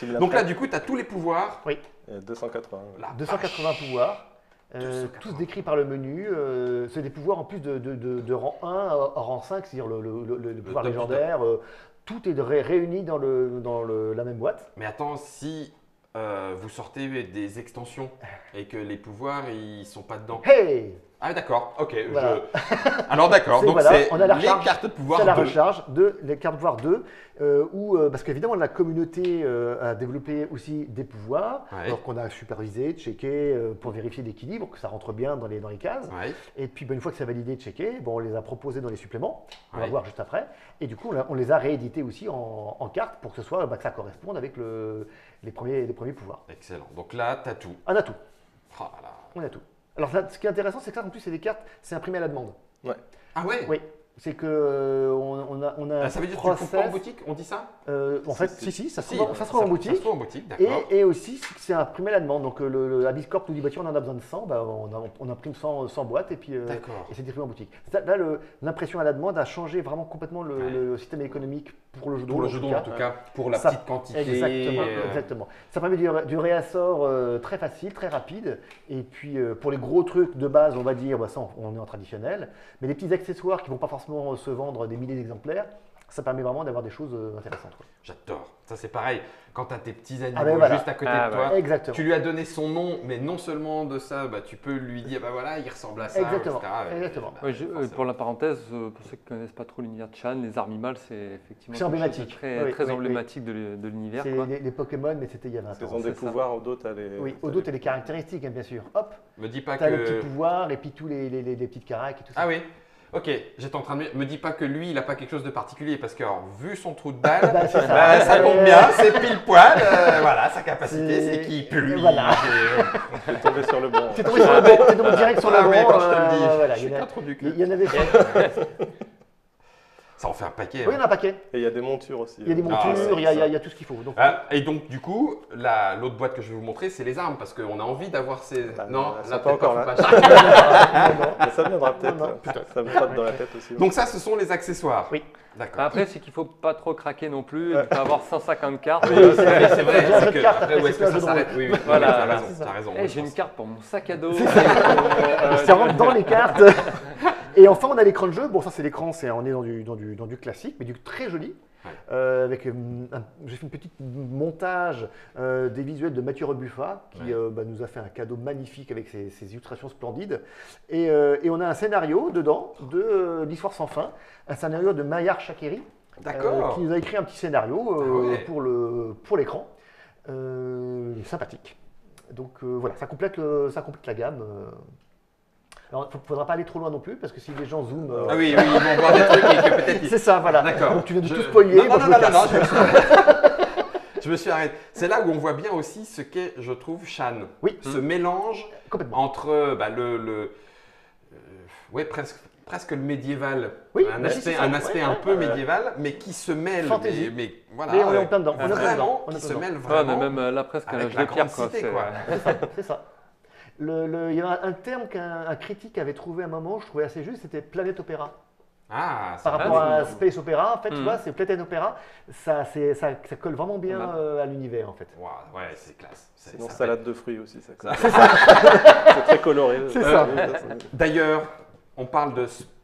Tu me l'as Donc fait. là, du coup, tu as tous les pouvoirs. 280. La 280 pouvoirs, 280. tous décrits par le menu. C'est des pouvoirs en plus de rang 1 à rang 5, c'est-à-dire le pouvoir top du légendaire. Tout est réuni dans la même boîte. Mais attends, si vous sortez des extensions et que les pouvoirs ils sont pas dedans, Hey! Ah d'accord, ok. Voilà. Alors d'accord, donc voilà, c'est on a la les recharge, cartes de pouvoir c'est la 2. recharge les cartes pouvoir 2, parce qu'évidemment la communauté a développé aussi des pouvoirs, Ouais. alors qu'on a supervisé, checké pour vérifier l'équilibre, que ça rentre bien dans les cases. Ouais. Et puis une fois que c'est validé, checké, bon, on les a proposés dans les suppléments, on va Ouais. voir juste après. Et du coup on les a réédités aussi en cartes pour que ce soit que ça corresponde avec les premiers pouvoirs. Excellent. Donc là, t'as tout. On a tout, Oh là là. on a tout. Alors ça, ce qui est intéressant, c'est que ça en plus c'est des cartes, c'est imprimé à la demande. Ah ouais. Oui, c'est que on a Ah, ça veut dire que tu le trouves pas en boutique, on dit ça? En fait, si, ça se trouve ça se trouve en Ça boutique. se trouve en boutique, d'accord. Et aussi, c'est imprimé à la demande. Donc, le Abyss Corp nous dit, bah, tiens, on en a besoin de 100, bah, on imprime 100 boîtes et puis D'accord. et c'est distribué en boutique. Là, l'impression à la demande a changé vraiment complètement le système économique pour le jeu de Pour rôle. le jeu de rôle, en tout cas, pour la Ça- petite quantité. Exactement. Ça permet du réassort très facile, très rapide. Et puis, pour les gros trucs de base, on va dire, bah, ça, on est en traditionnel. Mais les petits accessoires qui ne vont pas forcément se vendre des milliers d'exemplaires, ça permet vraiment d'avoir des choses intéressantes, quoi. J'adore. Ça, c'est pareil. Quand tu as tes petits animaux Ah ben voilà. juste à côté Ah de toi, Exactement. tu lui as donné son nom, mais non seulement de ça, bah, tu peux lui dire, bah voilà, il ressemble à ça, Exactement. etc. Exactement. Bah, Ouais, forcément. pour la parenthèse, pour ceux qui ne connaissent pas trop l'univers de Chan, les Armimals, c'est effectivement C'est quelque chose de emblématique. très, Oui, très oui, emblématique de l'univers. C'est quoi. les Pokémon, mais c'était il y a 20 Ils ans. ont des c'est ça. pouvoirs, au dos, t'as les. Oui, au dos, tu as les caractéristiques, hein, bien sûr. Hop, Me dis pas tu as le petit que. pouvoir et puis tous les petites caracs et tout ça. Ah oui. Ok, j'étais en train de me dis pas que lui, il n'a pas quelque chose de particulier parce que, alors, vu son trou de balle, Bah, c'est ça. ça tombe bien, c'est pile poil. Voilà, sa capacité, C'est- c'est qu'il pue. Voilà. T'es tombé sur le bon. Tu es tombé sur le bon, tu es tombé direct sur le Ah bon. oui, quand je te le dis, voilà, je il suis y en a- pas trop du cul. il y en avait. Ça en fait un paquet. Oui, il y hein. en a un paquet. Et il y a des montures aussi. Il y a des Ah, montures, ouais, il y a tout ce qu'il faut. Donc, Ah, et donc, du coup, l'autre boîte que je vais vous montrer, c'est les armes parce qu'on a envie d'avoir ces. Bah, non, elles là, sont pas peut-être encore faut là. pas- non, non. Mais ça viendra peut-être. Non, non, Ça me trotte dans la tête aussi. Donc, ça, ce sont les accessoires. Oui. D'accord. Après, c'est qu'il ne faut pas trop craquer non plus. Il faut avoir 150 cartes. Oui, c'est vrai, C'est un jeu c'est de que cartes, après, après, où est-ce c'est que un jeu ça de rôle. s'arrête? Oui, oui, Voilà, t'as voilà, raison, c'est ça. t'as raison. Eh, je j'ai une pense. carte pour mon sac à dos. Ça rentre dans les cartes. Et enfin, on a l'écran de jeu. Bon, ça, c'est l'écran, on est dans du classique, mais du très joli. Ouais. Avec j'ai fait une petite montage des visuels de Mathieu Rebuffa qui nous a fait un cadeau magnifique avec ses illustrations splendides. Et on a un scénario dedans de l'histoire sans fin, un scénario de Mayar Shakiri. D'accord. Qui nous a écrit un petit scénario Ah ouais. pour l'écran. Sympathique. Donc voilà, ça complète la gamme. Alors, il ne faudra pas aller trop loin non plus, parce que si les gens zooment. Ah oui, oui, ils vont voir des trucs et que peut-être. C'est ça, voilà. D'accord. Donc tu viens de Je- tout spoiler. Non, moi, non, je non, me non, non, casse. je me suis arrêté. Je me suis arrêté. C'est là où on voit bien aussi ce qu'est, je trouve, Shan. Oui. Ce mélange Complètement. entre ouais, presque le médiéval. Oui, un bah, aspect, c'est ça. un aspect Ouais, un ouais, peu ouais. médiéval, mais qui se mêle. Fantasy. Mais voilà. Mais on est en plein dedans. On est en plein dedans. Vraiment, On est qui en se plein mêle Ouais, on vraiment. est même là presque à avec l'âge la de pierre. grande cité, C'est- quoi. C'est ça. Il y a un terme qu'un critique avait trouvé à un moment, je trouvais assez juste, c'était Planète Opéra. Ah, Par c'est rapport bien. à Space Opera, en fait, tu Mhm. c'est Planète Opéra, ça colle vraiment bien à l'univers, en fait. Waouh, ouais, c'est classe. Sinon, Ça salade de fruits aussi. Ça. Ça- C'est très coloré. C'est ça. D'ailleurs, on parle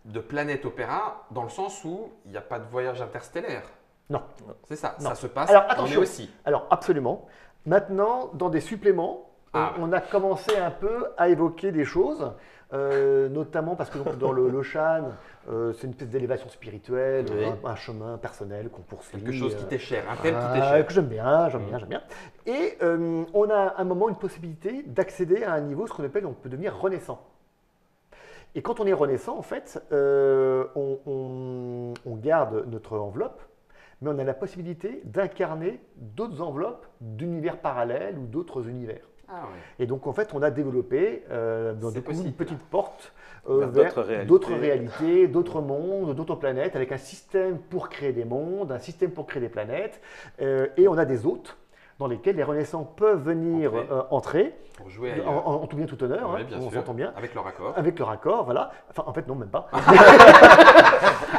de planète opéra dans le sens où il n'y a pas de voyage interstellaire. Non. C'est ça, Non. ça se passe. Alors, on est attention. aussi. Alors, absolument. Maintenant, dans des suppléments, on a commencé un peu à évoquer des choses, notamment parce que donc, dans le Shan, c'est une espèce d'élévation spirituelle, Oui. un chemin personnel qu'on poursuit. Quelque chose qui t'est cher, un thème qui t'est Ah, cher. que j'aime bien. Et on a à un moment une possibilité d'accéder à un niveau, ce qu'on appelle, on peut devenir renaissant. Et quand on est renaissant, en fait, on garde notre enveloppe, mais on a la possibilité d'incarner d'autres enveloppes d'univers parallèles ou d'autres univers. Ah ouais. Et donc, en fait, on a développé C'est du coup, possible. une petite porte Vers vers d'autres réalités. d'autres réalités, d'autres mondes, d'autres planètes, avec un système pour créer des mondes, un système pour créer des planètes. Et on a des hôtes dans lesquels les renaissants peuvent venir entrer, Pour jouer ailleurs. en tout bien tout honneur, Oui, hein, bien on sûr. s'entend bien, Avec leur accord. avec leur accord, voilà. Enfin, en fait, non, même pas.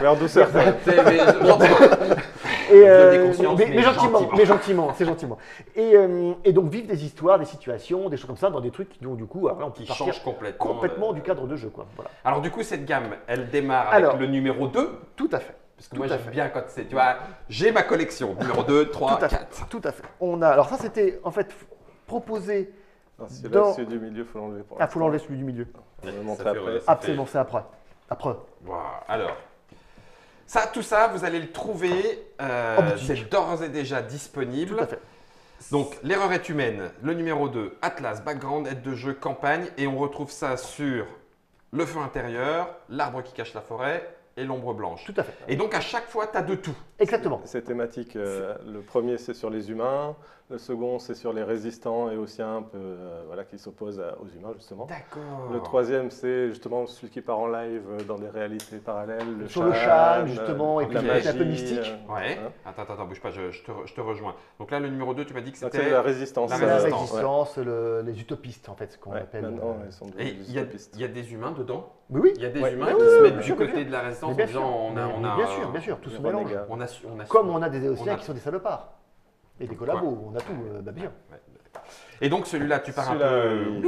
Mais en douceur. Mais gentiment. Et, Vous avez conscience, mais mais gentiment, c'est gentiment. Et donc vivre des histoires, des situations, des choses comme ça, dans des trucs qui, donc, du coup, après, on peut Qui partir change complètement. complètement du cadre de jeu, quoi. Voilà. Alors du coup, cette gamme, elle démarre avec Alors, le numéro 2. Tout à fait. Parce que tout moi, à j'aime fait. bien quand c'est, tu vois, j'ai ma collection. Numéro 2, 3, Tout à fait. 4. Tout à fait. Alors ça, c'était en fait proposé Alors, celui du milieu, il faut l'enlever pour Ah, il faut l'enlever celui du milieu. On va le Ça montrer fait- après. ça Absolument, c'est après. Après. Voilà. Alors, tout ça, vous allez le trouver. En boutique. C'est d'ores et déjà disponible. Tout à fait. Donc, l'erreur est humaine. Le numéro 2, Atlas, background, aide de jeu, campagne. Et on retrouve ça sur le feu intérieur, l'arbre qui cache la forêt et l'ombre blanche. Tout à fait. Et donc, à chaque fois, tu as de tout. Exactement. C'est thématique. Le premier, c'est sur les humains. Le second, c'est sur les résistants et aussi un peu voilà, qui s'opposent aux humains, justement. D'accord. Le troisième, c'est justement celui qui part en live dans des réalités parallèles. Sur le Shan, justement, et puis la le côté magie, un peu mystique. Ouais. hein. Attends, bouge pas, je te rejoins. Donc là, le numéro 2, tu m'as dit que Donc, c'était. c'est la résistance. La La résistance, résistance, les utopistes, en fait, ce qu'on Ouais, appelle. maintenant, ils sont Et devenus il y, a, utopistes. il y a des humains dedans. Oui, oui. Il y a des Ouais. humains Ouais, qui ouais, se ouais, mettent bien du sûr, côté bien de la résistance Mais en bien disant sûr, on a, bien sûr, tout les se mélange. renégats. on a Comme on a des Éociens on a- qui sont des salopards. Et des Quoi collabos, on a tout, bah bien. Et donc celui-là, tu pars un Celui-là,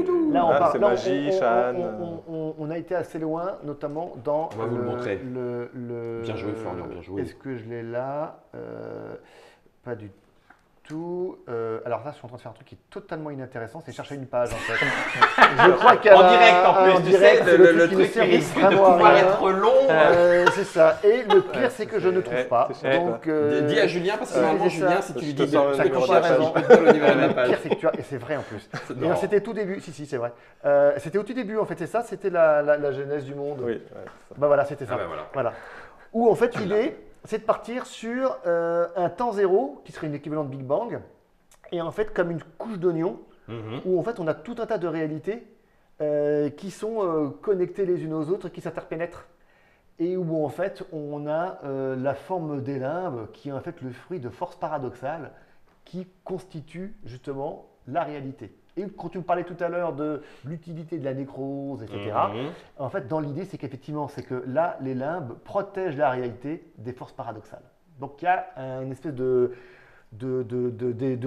peu. Là, on Ah, parle. c'est là, magie, Shan. on a été assez loin, notamment dans. On va vous le montrer. le- Bien joué, Florian, bien joué. Est-ce que je l'ai là Pas du tout. Alors là, je suis en train de faire un truc qui est totalement inintéressant, c'est chercher une page en fait. Je crois qu'elle En a- direct en plus, en tu direct, sais, c'est le qui ne truc qui sert risque de vraiment à pouvoir rien. être long. C'est ça. Et le pire, c'est que je ne trouve Ouais, pas. c'est cher, Donc, Dis à Julien, parce que ouais, normalement, c'est ça. Julien, si tu Je lui te dis sors le ça numéro coûte de la cher, page. je peux te dire le numéro de la le page. pire, c'est que tu as, et c'est vrai en plus. Et Non. alors, c'était tout début, si, c'est vrai. C'était au tout début, en fait, c'est ça, c'était la genèse du monde. Oui, ouais, c'est ça. Bah voilà, c'était ça. Ah bah voilà. Voilà. Où en fait, l'idée, c'est de partir sur un temps zéro, qui serait une équivalent de Big Bang, et en fait, comme une couche d'oignon, Mhm. où en fait, on a tout un tas de réalités qui sont connectées les unes aux autres, qui s'interpénètrent. Et où en fait, on a la forme des limbes, qui est en fait le fruit de forces paradoxales, qui constituent justement la réalité. Et quand tu me parlais tout à l'heure de l'utilité de la nécrose, etc., Mhm. en fait, dans l'idée, c'est qu'effectivement, c'est que là, les limbes protègent la réalité des forces paradoxales. Donc, il y a une espèce de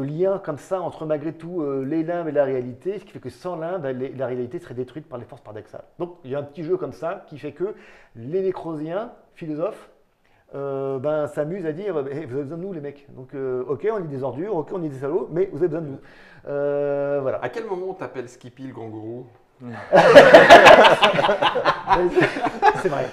lien comme ça entre, malgré tout, les limbes et la réalité, ce qui fait que sans limbes, la réalité serait détruite par les forces paradoxales. Donc, il y a un petit jeu comme ça qui fait que les nécrosiens, philosophes, s'amusent à dire Eh, vous avez besoin de nous, les mecs. Donc, ok, on est des ordures, ok, on est des salauds, mais vous avez besoin de nous. Voilà. À quel moment on t'appelle Skippy le grand gourou? C'est vrai.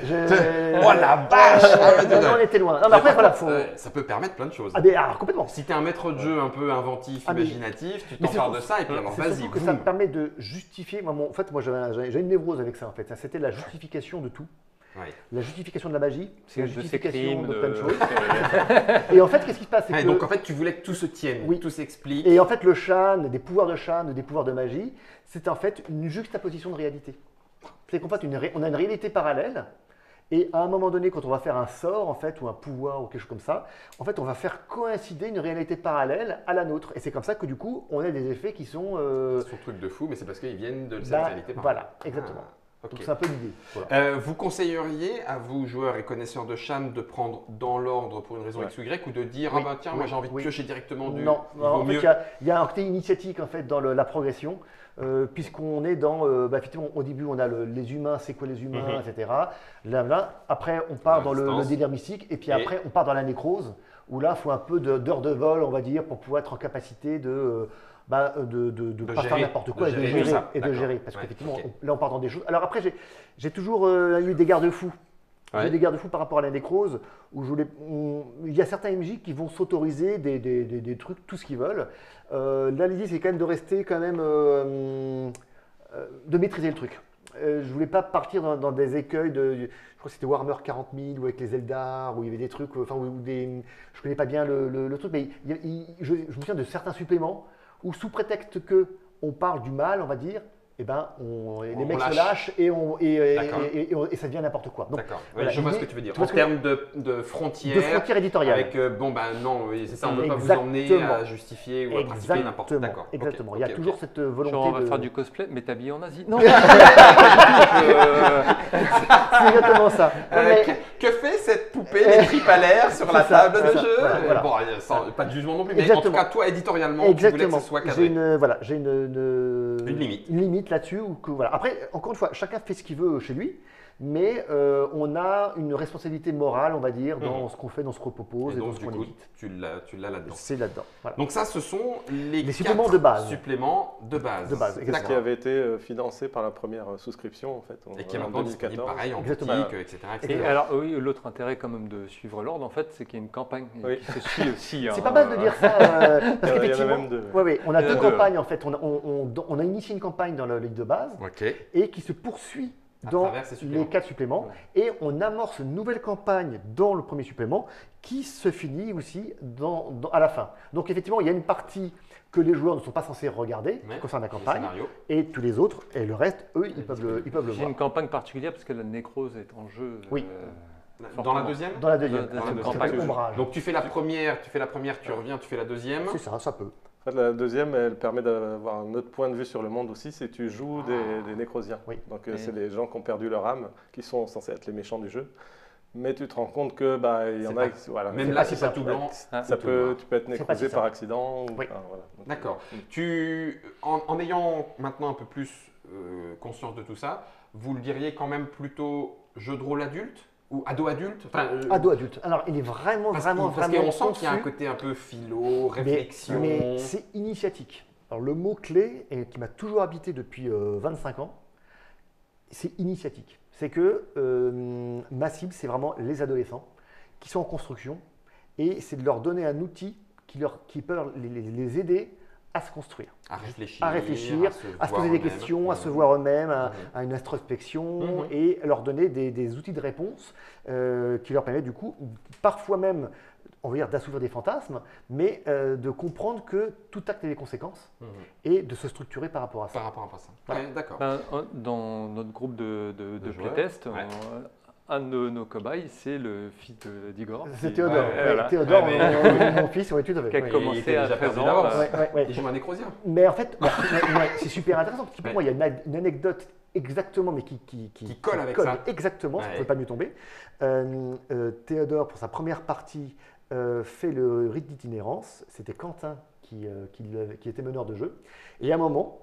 Oh la vache! Ah, ouais, On était loin. Non, mais après, voilà, faut. Ça peut permettre plein de choses. Ah, mais alors, complètement. Si tu es un maître de jeu un peu inventif, Ah, mais- imaginatif, tu mais t'empares c'est- de ça et puis alors C'est vas-y, surtout que ça me boum. permet de justifier. En fait, moi, j'ai une névrose avec ça, en fait. C'était la justification de tout. Ouais. La justification de la magie, c'est la De ses justification crimes, de plein de de- choses. Et en fait, qu'est-ce qui se passe c'est Ouais, que- donc en fait, tu voulais que tout se tienne, Oui. tout s'explique. Et en fait, le Shan, des pouvoirs de Shan, des pouvoirs de magie, c'est en fait une juxtaposition de réalité. C'est qu'en fait, on a une réalité parallèle. Et à un moment donné, quand on va faire un sort, en fait, ou un pouvoir, ou quelque chose comme ça, en fait, on va faire coïncider une réalité parallèle à la nôtre. Et c'est comme ça que, du coup, on a des effets qui sont... C'est son truc de fou, mais c'est parce qu'ils viennent de cette bah, réalité. par voilà, exemple. exactement. Ah, ok. Donc c'est un peu l'idée. Voilà. Vous conseilleriez à vous, joueurs et connaisseurs de Shan, de prendre dans l'ordre pour une raison Ouais. X ou Y ou de dire Oui, ah bah tiens, oui, moi j'ai envie de oui. piocher directement du. Non, il vaut en fait, mieux. il y a un côté initiatique en fait, dans la progression, puisqu'on est dans, effectivement, au début, on a les humains, c'est quoi les humains, etc. Là, après, on part dans le Résistance. délire mystique, et puis Et- après, on part dans la nécrose, où là, il faut un peu d'heures de vol, on va dire, pour pouvoir être en capacité de pas gérer, faire n'importe quoi, de et de gérer gérer. ça. Et de D'accord. gérer, parce Ouais, qu'effectivement, ok. là, on part dans des choses. Alors après, j'ai toujours eu des garde-fous. Ouais. J'ai des garde-fous par rapport à la nécrose, où il y a certains MJ qui vont s'autoriser des trucs, tout ce qu'ils veulent. Là, l'idée, c'est quand même de rester quand même, de maîtriser le truc. Je voulais pas partir dans des écueils je crois que c'était Warhammer 40 000 ou avec les Eldar, où il y avait des trucs, enfin, je connais pas bien le truc, mais je me souviens de certains suppléments où, sous prétexte que on parle du mal, on va dire, les mecs se lâchent et ça devient n'importe quoi. Donc, D'accord. voilà, je vois ce que l'idée- tu veux dire. tu vois En ce que- termes de frontières. de frontières éditoriales. Avec non, oui, c'est ça, on ne veut pas vous Exactement. emmener à justifier ou à pratiquer n'importe quoi. D'accord. Exactement. ok, Il y a ok, toujours ok. cette volonté Genre, on va de... faire du cosplay, mais t'habillé en Asie. Non, C'est exactement ça. Non, mais- Que fait cette poupée les tripes à l'air sur la C'est ça, table c'est de ça, jeu voilà. Bon, pas de jugement non plus, mais Exactement. en tout cas, toi, éditorialement, tu voulais que Exactement. ce soit J'ai cadré. une limite. Une limite là-dessus. Voilà. Après, encore une fois, chacun fait ce qu'il veut chez lui. mais on a une responsabilité morale, on va dire, dans ce qu'on fait, dans ce qu'on propose et, dans donc, ce du qu'on coup, évite. tu l'as là-dedans. C'est là-dedans. Voilà. Donc ça, ce sont les suppléments 4 de base. suppléments de base. De base, exactement. Ce qui avait été financé par la première souscription en fait. Et qui est en maintenant disponible 2014. pareil en Exactement. boutique, etc. Et alors, oui, l'autre intérêt quand même de suivre l'ordre, en fait, c'est qu'il y a une campagne Oui. qui se suit aussi. C'est hein. pas mal de dire ça, parce Il y en a qu'effectivement, même deux. on a Il y en a deux deux. campagnes en fait. On a initié une campagne dans la ligue de base Ok. et qui se poursuit À dans travers ces suppléments. les 4 suppléments. Et on amorce une nouvelle campagne dans le premier supplément qui se finit aussi à la fin. Donc effectivement, il y a une partie que les joueurs ne sont pas censés regarder, Ouais. qui concerne la Le campagne, scénario. et tous les autres, et le reste, eux, ils peuvent le J'ai voir. une campagne particulière parce que la nécrose est en jeu. Oui. Dans la deuxième Dans la deuxième, Dans la ça deuxième s'appelle campagne. Ombrage. Donc tu fais la première, tu reviens, tu fais la deuxième. C'est ça peut. En fait, la deuxième, elle permet d'avoir un autre point de vue sur le monde aussi, c'est que tu joues des nécrosiens. Oui. Donc Et- c'est les gens qui ont perdu leur âme, qui sont censés être les méchants du jeu. Mais tu te rends compte que il y C'est en pas- a qui, voilà, Même C'est là, pas c'est si pas simple. tout blanc. Ah, tu peux être C'est pas nécrosé si par simple. accident. Oui. Voilà. Donc, D'accord. En ayant maintenant un peu plus conscience de tout ça, vous le diriez quand même plutôt jeu de rôle adulte ou ado-adulte enfin, Ado adulte. Alors, il est vraiment, parce vraiment, parce vraiment qu'on sent qu'il y a un conçu, côté un peu philo, réflexion. mais c'est initiatique. Alors, le mot-clé, et qui m'a toujours habité depuis 25 ans, c'est initiatique. C'est que ma cible, c'est vraiment les adolescents qui sont en construction, et c'est de leur donner un outil qui peut les aider à se construire, à réfléchir, à se voir poser des eux-mêmes. questions, à se voir eux-mêmes, à une introspection, Mhm. et leur donner des outils de réponse qui leur permettent du coup, parfois même, on va dire d'assouvir des fantasmes, mais de comprendre que tout acte a des conséquences Mhm. et de se structurer par rapport à ça. Par rapport à ça. Voilà. Ouais, d'accord. Dans notre groupe de joueurs. playtest, Ouais. un de nos cobayes, c'est le fils d'Igor. C'est qui- Théodore. ouais, Ouais, voilà. Théodore, Ouais, mais- mon fils, oui, tout à fait. Qui a Ouais. il commencé était à déjà perdu 13 ans. d'avance. Ouais. Il joue un nécrosien. Mais en fait, c'est super intéressant. Typiquement, Ouais. il y a une anecdote exactement, mais qui colle avec ça. Exactement, ça ne Ouais. peut pas mieux tomber. Théodore, pour sa première partie, fait le rite d'itinérance. C'était Quentin qui était meneur de jeu. Et à un moment,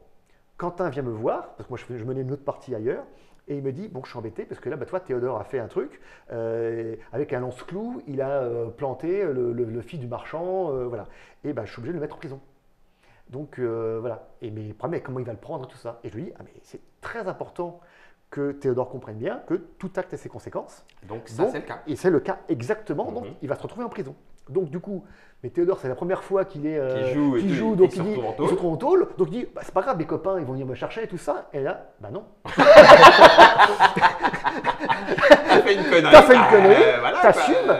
Quentin vient me voir, parce que moi je menais une autre partie ailleurs, et il me dit, bon, je suis embêté, parce que là, toi, Théodore a fait un truc, avec un lance-clou, il a planté le fils du marchand, voilà. Et je suis obligé de le mettre en prison. Donc voilà. Et mais le problème, comment il va le prendre, tout ça. Et je lui dis, mais c'est très important que Théodore comprenne bien que tout acte a ses conséquences. Donc ça, c'est le cas. Et c'est le cas exactement, donc Mhm. il va se retrouver en prison. Donc du coup, mais Théodore, c'est la première fois qu'il joue, donc il se il dit, retrouve en il tôle. se retrouve en tôle, donc il dit, c'est pas grave, mes copains, ils vont venir me chercher et tout ça. Et là, non. T'as fait une connerie. T'as fait une connerie, voilà, t'assumes,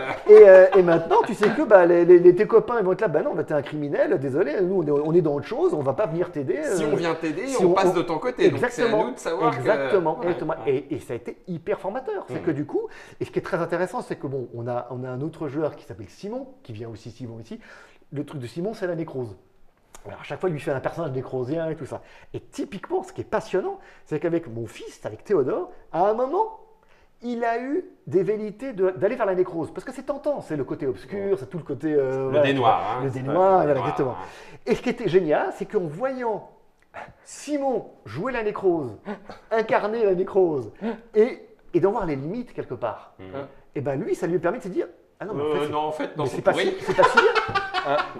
et maintenant tu sais que tes copains ils vont être là, non, t'es un criminel, désolé, nous on est dans autre chose, on va pas venir t'aider. Si on vient t'aider, si on passe de ton côté. Donc c'est à nous de savoir exactement, que... exactement. Ouais. Et ça a été hyper formateur. C'est Mhm. que du coup, et ce qui est très intéressant, c'est que bon, on a un autre joueur qui s'appelle Simon, qui vient aussi Simon ici. Le truc de Simon, c'est la nécrose. Alors, à chaque fois, il lui fait un personnage nécrosien et tout ça. Et typiquement, ce qui est passionnant, c'est qu'avec mon fils, avec Théodore, à un moment, il a eu des velléités d'aller vers la nécrose. Parce que c'est tentant, c'est le côté obscur, c'est tout le côté... Le dénoir. Hein, le c'est dénoir, pas- voilà, exactement. Et ce qui était génial, c'est qu'en voyant Simon jouer la nécrose, incarner la nécrose, et d'en voir les limites quelque part, Mhm. et ben lui, ça lui a permis de se dire, ah non, mais en fait, Non, en fait, non, mais c'est c'est pas, pourri. c'est pas si bien.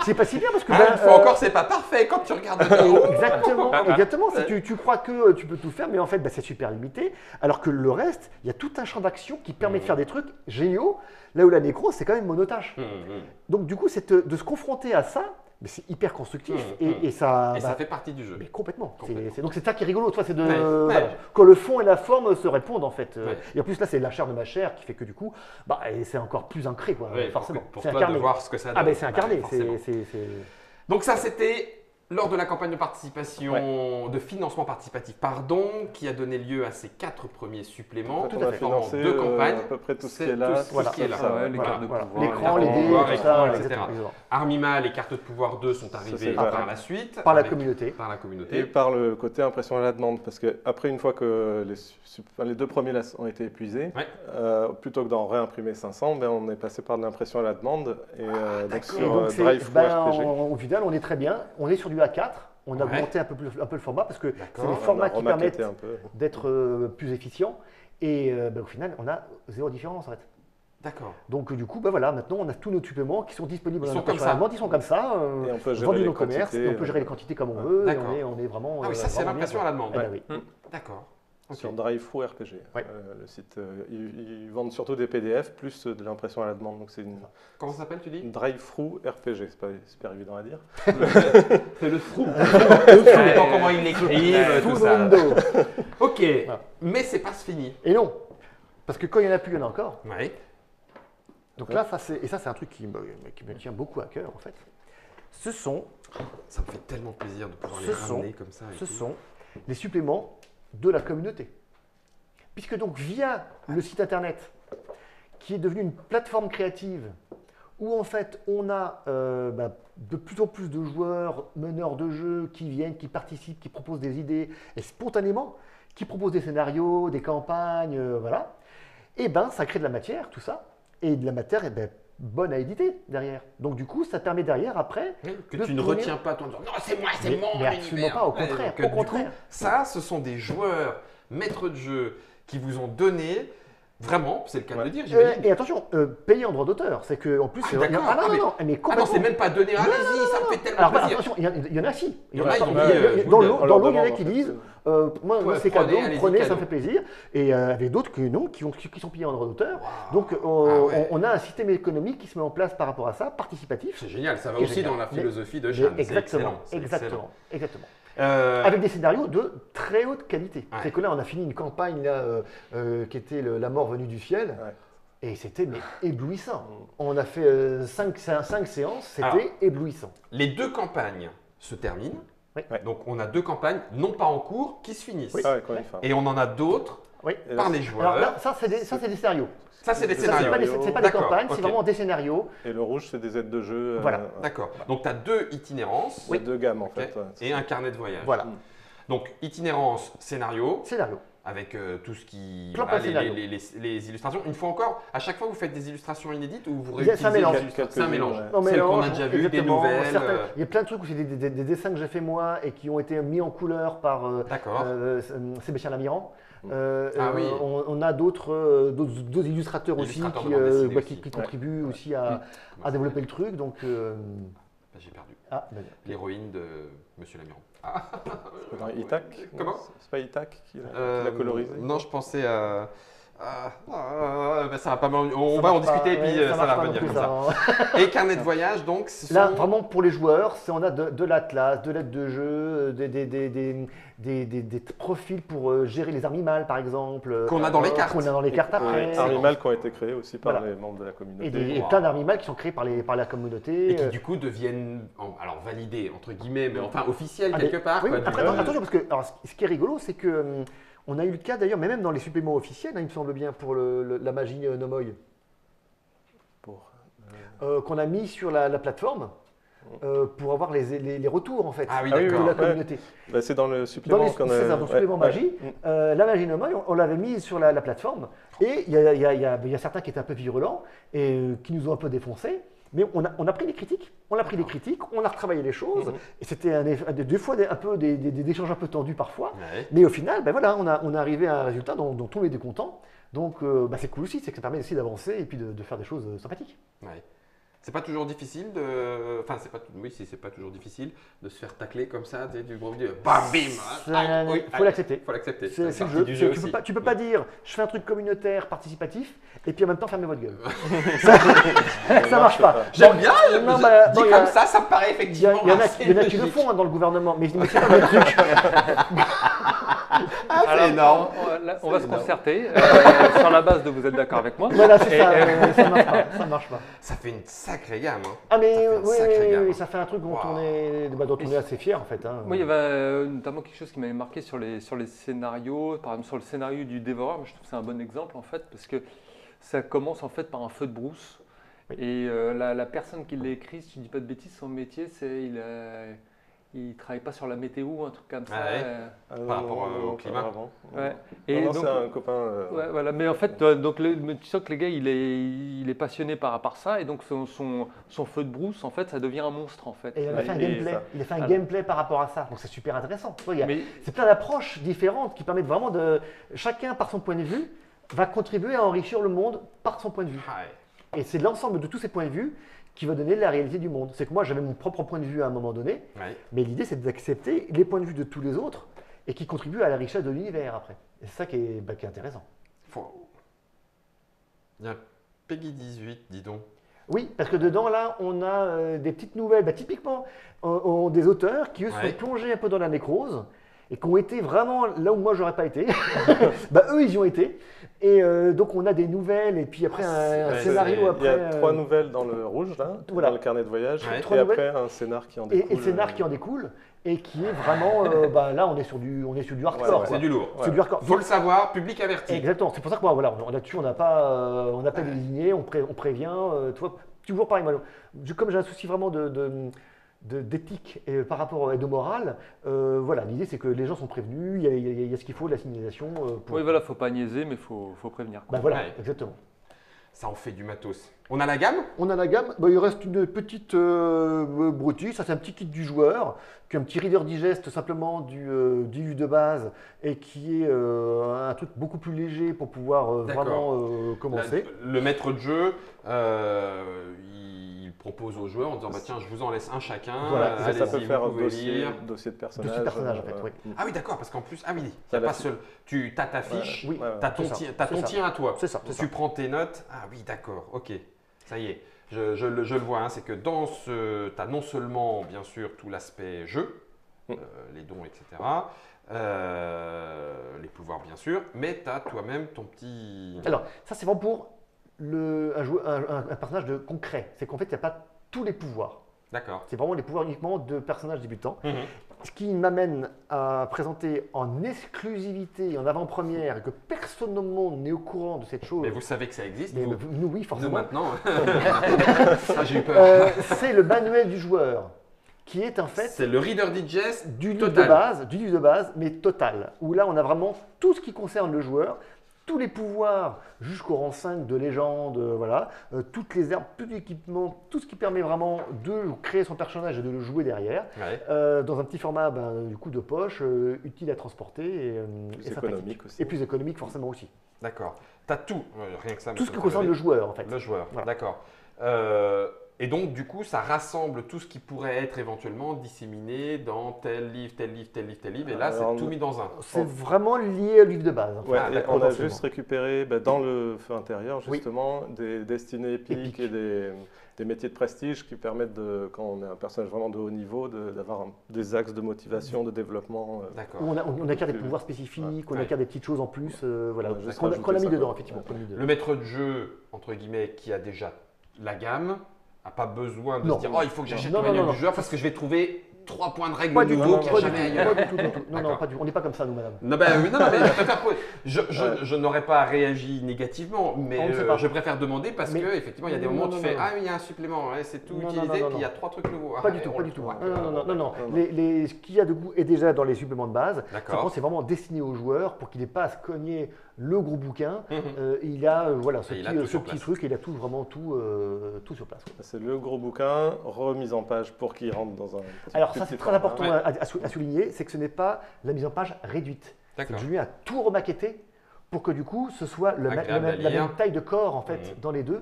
C'est pas si bien parce que Une fois encore, c'est pas parfait quand tu regardes dedans. exactement, exactement. Si tu crois que tu peux tout faire, mais en fait, c'est super limité. Alors que le reste, il y a tout un champ d'action qui permet de faire des trucs géniaux. Là où la nécrose, c'est quand même monotache. Donc du coup, c'est de se confronter à ça, mais c'est hyper constructif et ça. Et ça fait partie du jeu. Mais complètement. Complètement. Donc c'est ça qui est rigolo. Toi, c'est de Ouais, voilà, ouais. quand le fond et la forme se répondent en fait. Ouais. Et en plus là, c'est la chair de ma chair qui fait que du coup, et c'est encore plus ancré quoi. Ouais, forcément. Pour C'est toi, incarné. de voir ce que ça donne. Ah ben c'est incarné. forcément. Donc ça, c'était lors de la campagne de participation, de financement participatif, qui a donné lieu à ces 4 premiers suppléments. On a financé deux campagnes. à peu près tout ce qui C'est est là. tout ce qui est là. Ça, ouais, les Voilà. cartes de pouvoir. L'écran, les les cartes de dés, pouvoir, tout etc. ça, etc. exactement. Armima, les cartes de pouvoir 2 sont c'est arrivées vrai. par la suite. Par la avec- communauté. Par la Et communauté. par le côté impression à la demande, parce qu'après, une fois que les 2 premiers là ont été épuisés, Ouais. plutôt que d'en réimprimer 500, on est passé par de l'impression à la demande. Et donc d'accord. Et sur donc, Drive RPG. au final, on est très bien. On est sur du A4. On a Ouais. augmenté un peu le format parce que c'est D'accord. les On formats qui remaquetté permettent un peu. d'être plus efficients. Et au final, on a 0 différence en fait. D'accord. Donc du coup, voilà, maintenant on a tous nos suppléments qui sont disponibles Ils dans sont la comme page ça. allemande, ils sont comme ça, Et on peut gérer vendus les dans le commerce, quantités, et on peut gérer les quantités comme on veut, et D'accord. on est vraiment. Ah oui, ça c'est vraiment l'impression bien, à la demande. quoi. Eh ben oui. D'accord. Ok. Sur Drive-Thru RPG, Ouais. le site. Ils vendent surtout des PDF plus de l'impression à la demande. Donc c'est une Comment ça s'appelle, tu dis? Drive-Thru RPG, c'est pas super évident à dire. C'est le trou. Ça dépend comment ils l'écrivent, tout Tout ça. Windows. Ok, Voilà. mais c'est pas fini. Et non, parce que quand il n'y en a plus, il y en a encore. Oui. Donc là, ça c'est un truc qui me tient beaucoup à cœur en fait. Ce sont Ça me fait tellement plaisir de pouvoir les ramener comme ça. et Ce tout. sont les suppléments de la communauté. Puisque donc via le site internet, qui est devenu une plateforme créative, où en fait on a de plus en plus de joueurs, meneurs de jeu qui viennent, qui participent, qui proposent des idées, et spontanément, qui proposent des scénarios, des campagnes, voilà, et ben ça crée de la matière, tout ça, et de la matière bonne à éditer derrière. Donc du coup, ça permet derrière, après, Oui, que de tu ne fournir- retiens pas ton genre. Non, c'est moi, c'est Mais- mon mais absolument univers. pas, au contraire, donc, au du contraire. coup, ça, ce sont des joueurs, maîtres de jeu, qui vous ont donné, vraiment, c'est le cas de le dire, j'imagine. Et attention, payé en droit d'auteur, c'est que en plus, Ah, c'est d'accord. ah non, Ah, non, mais- non, mais Ah non, complètement. c'est même pas donné, allez-y, ça me fait tellement Alors voilà, plaisir. attention, il y en a si. Il y en a, ils ont mis, je Dans vous le l'eau, donne. dans l'eau, il y en a qui disent, moi Ouais, c'est prenez, cadeau, allez-y, prenez, ça cadeau. me fait plaisir. Et avec d'autres que non, qui sont payés en droit d'auteur. Donc Ah ouais. on a un système économique qui se met en place par rapport à ça, participatif. C'est génial, ça va C'est aussi génial. dans la Mais- philosophie de Mais Jeanne. C'est exactement, excellent, c'est excellent. exactement. Euh, Avec des scénarios de très haute qualité. Ouais. C'est que là, on a fini une campagne là, qui était La mort venue du ciel. Ouais. Et c'était éblouissant. On a fait 5 séances, c'était Alors. éblouissant. Les deux campagnes se terminent. Oui. Ouais. Donc on a deux campagnes, non pas en cours, qui se finissent. Ah ouais, quand il fait. Et on en a d'autres Oui. Et par là, les joueurs. Alors là, ça, c'est des scénarios. Ça, c'est des Ça, Ça, scénarios. c'est pas des D'accord, campagnes, ok. c'est vraiment des scénarios. Et le rouge, c'est des aides de jeu. Voilà. D'accord. Donc tu as deux itinérances Il y a deux gammes en ok, fait. ouais. et un carnet de voyage. Voilà, Donc itinérance, scénario, scénario. avec tout ce qui. Plein voilà, de scénarios. les illustrations. Une fois encore, à chaque fois, vous faites des illustrations inédites ou vous Il y a- réutilisez c'est un mélange. les illustrations C'est un mélange. Ouais. Non, mais Celles qu'on non, a déjà vues, des exactement, nouvelles. certaines- Il y a plein de trucs où c'est des dessins que j'ai fait moi et qui ont été mis en couleur par D'accord. Sébastien Lamiran. Ah oui. On a d'autres illustrateurs aussi Illustrateurs qui, de bande dessinée qui aussi. contribuent aussi à développer le truc. Donc, Bah, j'ai perdu. L'héroïne de Monsieur Lamiran. Ah, C'est dans Itac. Comment C'est pas Itac qui l'a colorisé. Non, je pensais à. Bah, ça va pas mal. On va en discuter et puis ça va venir comme ça. Et carnet de voyage, donc, ce Là, sont- vraiment pour les joueurs, on a de l'atlas, de l'aide de jeu, des profils pour gérer les armimales, par exemple. Qu'on a dans les cartes. Qu'on a dans les cartes après. Armimal qui ont été créés aussi par Voilà. les membres de la communauté. Et plein d'armimales qui sont créés par la communauté. Et qui du coup deviennent, alors validés entre guillemets, mais enfin officiels Ah, quelque mais- part. oui, quoi, après, du- attention, parce que alors, ce qui est rigolo, c'est que on a eu le cas d'ailleurs, mais même dans les suppléments officiels, hein, il me semble bien, pour la magie Nomoi, Pour, qu'on a mis sur la plateforme pour avoir les retours en fait Ah oui, Ah oui, de d'accord. la ouais. communauté. bah, c'est dans le Dans supplément les qu'on a. c'est ça, dans le supplément ouais, magie, ouais. la magie Nomoi, on l'avait mise sur la plateforme et il y a certains qui étaient un peu virulents et qui nous ont un peu défoncés. Mais on a pris les critiques, on a retravaillé les choses, et c'était des fois un peu des échanges un peu tendus parfois, Ouais. mais au final, ben voilà, on est arrivé à un résultat dont tout le monde était content, donc c'est cool aussi, c'est que ça permet aussi d'avancer et puis de faire des choses sympathiques. Ouais. C'est pas toujours difficile de. Enfin, oui, si c'est pas toujours difficile de se faire tacler comme ça, tu sais, du gros vidéo. Bam, bim. Faut l'accepter. Faut l'accepter. C'est Ça le fait jeu. partie du jeu Tu aussi. peux pas dire je fais un truc communautaire, participatif, et puis en même temps fermer votre gueule. ça marche pas. J'aime bien. Non, dit bah, bon, il y a- comme ça me paraît Il y, effectivement. il y en a assez qui le logique. font hein, dans le gouvernement, mais c'est pas le truc. Ah, c'est Alors, énorme. on va se concerter sur la base de vous êtes d'accord avec moi. Voilà, c'est Et, ça, ça marche pas. Ça marche pas. Ça fait une sacrée gamme. Hein. Ah mais Ça fait un oui, sacré gamme. ça fait un truc dont Wow. on est assez fier en fait. Hein. Moi, il y avait notamment quelque chose qui m'avait marqué sur les scénarios, par exemple sur le scénario du Dévoreur, mais je trouve que c'est un bon exemple en fait, parce que ça commence en fait par un feu de brousse. Oui. Et la personne qui l'a écrit, si je ne dis pas de bêtises, son métier, c'est il travaille pas sur la météo ou un truc comme ça. Ah ouais. Ah, Par rapport non, au non, climat. pas vraiment. Ouais. Non, non, donc, c'est un copain. ouais, voilà. Mais en fait, donc tu sens que le gars, il est passionné par ça, et donc son feu de brousse, en fait, ça devient un monstre en fait. Et il a fait un Et gameplay. ça. Il a fait un Alors. gameplay par rapport à ça. Donc c'est super intéressant. Tu vois, Mais- c'est plein d'approches différentes qui permettent vraiment de chacun par son point de vue va contribuer à enrichir le monde par son point de vue. Ah ouais. Et c'est l'ensemble de tous ces points de vue qui va donner la réalité du monde. C'est que moi, j'avais mon propre point de vue à un moment donné, Ouais. mais l'idée, c'est d'accepter les points de vue de tous les autres et qui contribuent à la richesse de l'univers après. Et c'est ça qui est intéressant. Il y a Peggy 18, dis donc. Oui, parce que dedans, là, on a des petites nouvelles. Bah, typiquement, des auteurs qui, eux, Ouais. sont plongés un peu dans la nécrose et qui ont été vraiment là où moi, j'aurais pas été. Bah, eux, ils y ont été. Et donc, on a des nouvelles et puis après, un Ouais, scénario il y a Il y après. a 3 nouvelles dans le rouge, là, Voilà. dans le carnet de voyage, Ouais. et 3 après un scénar qui en découle. et le scénar qui en découle et qui est vraiment. Bah, là, on est sur du hardcore. Ouais, quoi. C'est du lourd. C'est du hardcore. Faut le savoir, public averti. Exactement. C'est pour ça que moi, voilà, là-dessus, on n'a pas désigné, on prévient. Tu vois, toujours pareil. Moi, comme j'ai un souci vraiment d'éthique et par rapport et de morale, voilà, l'idée c'est que les gens sont prévenus, il y a ce qu'il faut, la signalisation. Pour... Oui, voilà, faut pas niaiser, mais faut prévenir. Bah, voilà, Ouais. exactement. Ça en fait du matos. On a la gamme? On a la gamme, bah, il reste une petite broutille, ça c'est un petit kit du joueur, qui est un petit reader digest simplement du livre de base et qui est un truc beaucoup plus léger pour pouvoir D'accord. vraiment commencer. Le maître de jeu, il propose aux joueurs en disant bah, tiens, je vous en laisse un chacun. Voilà, Ça peut allez-y, faire vous un pouvez lire. dossier de personnage. Dossier de personnage, en fait, oui. Ah oui, d'accord, parce qu'en plus, ah oui, il Ça n'y a pas la- seul. Tu as ta fiche, Oui, Ouais, ouais. tu as ton, c'est ça, t'as c'est ton ça. tien à toi. C'est ça, c'est Donc, ça. tu prends tes notes. Ah oui, d'accord, ok, ça y est. Je le vois, hein, c'est que dans ce. Tu as non seulement, bien sûr, tout l'aspect jeu, les dons, etc. Les pouvoirs, bien sûr, mais tu as toi-même ton petit. Alors, ça c'est vraiment pour un personnage concret. C'est qu'en fait, il n'y a pas tous les pouvoirs. D'accord. C'est vraiment les pouvoirs uniquement de personnages débutants. Mhm. Ce qui m'amène à présenter en exclusivité, et en avant-première, et que personne au monde n'est au courant de cette chose. Mais vous savez que ça existe, Mais vous. nous, oui, Nous, forcément. maintenant. Ah, j'ai eu peur. C'est le manuel du joueur, qui est en fait C'est le Reader Digest du livre total. de base, mais total. Où là, on a vraiment tout ce qui concerne le joueur, tous les pouvoirs jusqu'au rang 5 de légende, voilà, toutes les armes, tout l'équipement, tout ce qui permet vraiment de créer son personnage et de le jouer derrière, Ouais. dans un petit format du coup de poche, utile à transporter et Plus sympathique. économique aussi. Et plus économique forcément aussi. D'accord. Tu as tout, rien que ça. Tout ce qui me fait concerne rêver. le joueur en fait. Le joueur, Voilà. d'accord. Et donc, du coup, ça rassemble tout ce qui pourrait être éventuellement disséminé dans tel livre, tel livre, tel livre, tel livre. Et là, Alors, c'est tout mis dans un. C'est vraiment lié au livre de base. en fait. Ouais, Ah, et d'accord, on a forcément. juste récupéré dans le feu intérieur Oui. justement des destinées épiques Épiques. et des métiers de prestige qui permettent, quand on est un personnage vraiment de haut niveau, d'avoir des axes de motivation, de développement. D'accord. Où on acquiert des plus- pouvoirs spécifiques, on Ouais. acquiert des petites choses en plus, voilà, On a juste qu'on a rajouté mis ça, dedans quoi. effectivement. Ouais. qu'on a mis dedans. Le maître de jeu, entre guillemets, qui a déjà la gamme, n'a pas besoin de Non. se dire oh, il faut que j'achète Non, le non, manuel non, du joueur parce que je vais trouver 3 points de règle Pas du nouveaux tout, qu'il n'y a pas du jamais tout, ailleurs. pas du tout, du tout. Non, non, D'accord. pas du tout. On n'est pas comme ça, nous, madame. Non, ben, oui, non, mais je préfère je n'aurais pas réagi négativement, mais On ne sait pas. je préfère demander parce Mais- que effectivement il y a des Non, moments où non, tu non, fais non. ah oui, il y a un supplément, ouais, c'est tout Non, non, utilisé, non, puis il y a non. 3 trucs nouveaux. Pas Ah, du et tout, on pas le du tout. voit. Non. non. Ce qu'il y a de goût est déjà dans les suppléments de base. D'accord. Simplement, c'est vraiment destiné aux joueurs pour qu'il n'ait pas à se cogner le gros bouquin. Mhm. Il a voilà, ce Et il a petit, tout ce sur petit place. truc, il a tout, vraiment tout sur place. C'est le gros bouquin, remise en page pour qu'il rentre dans un petit Alors ça, petit c'est très format. important Ouais. à souligner, c'est que ce n'est pas la mise en page réduite. C'est D'accord. que Julien a tout remaquetté pour que du coup, ce soit Agréable à la lire. même taille de corps en fait Mhm. dans les deux,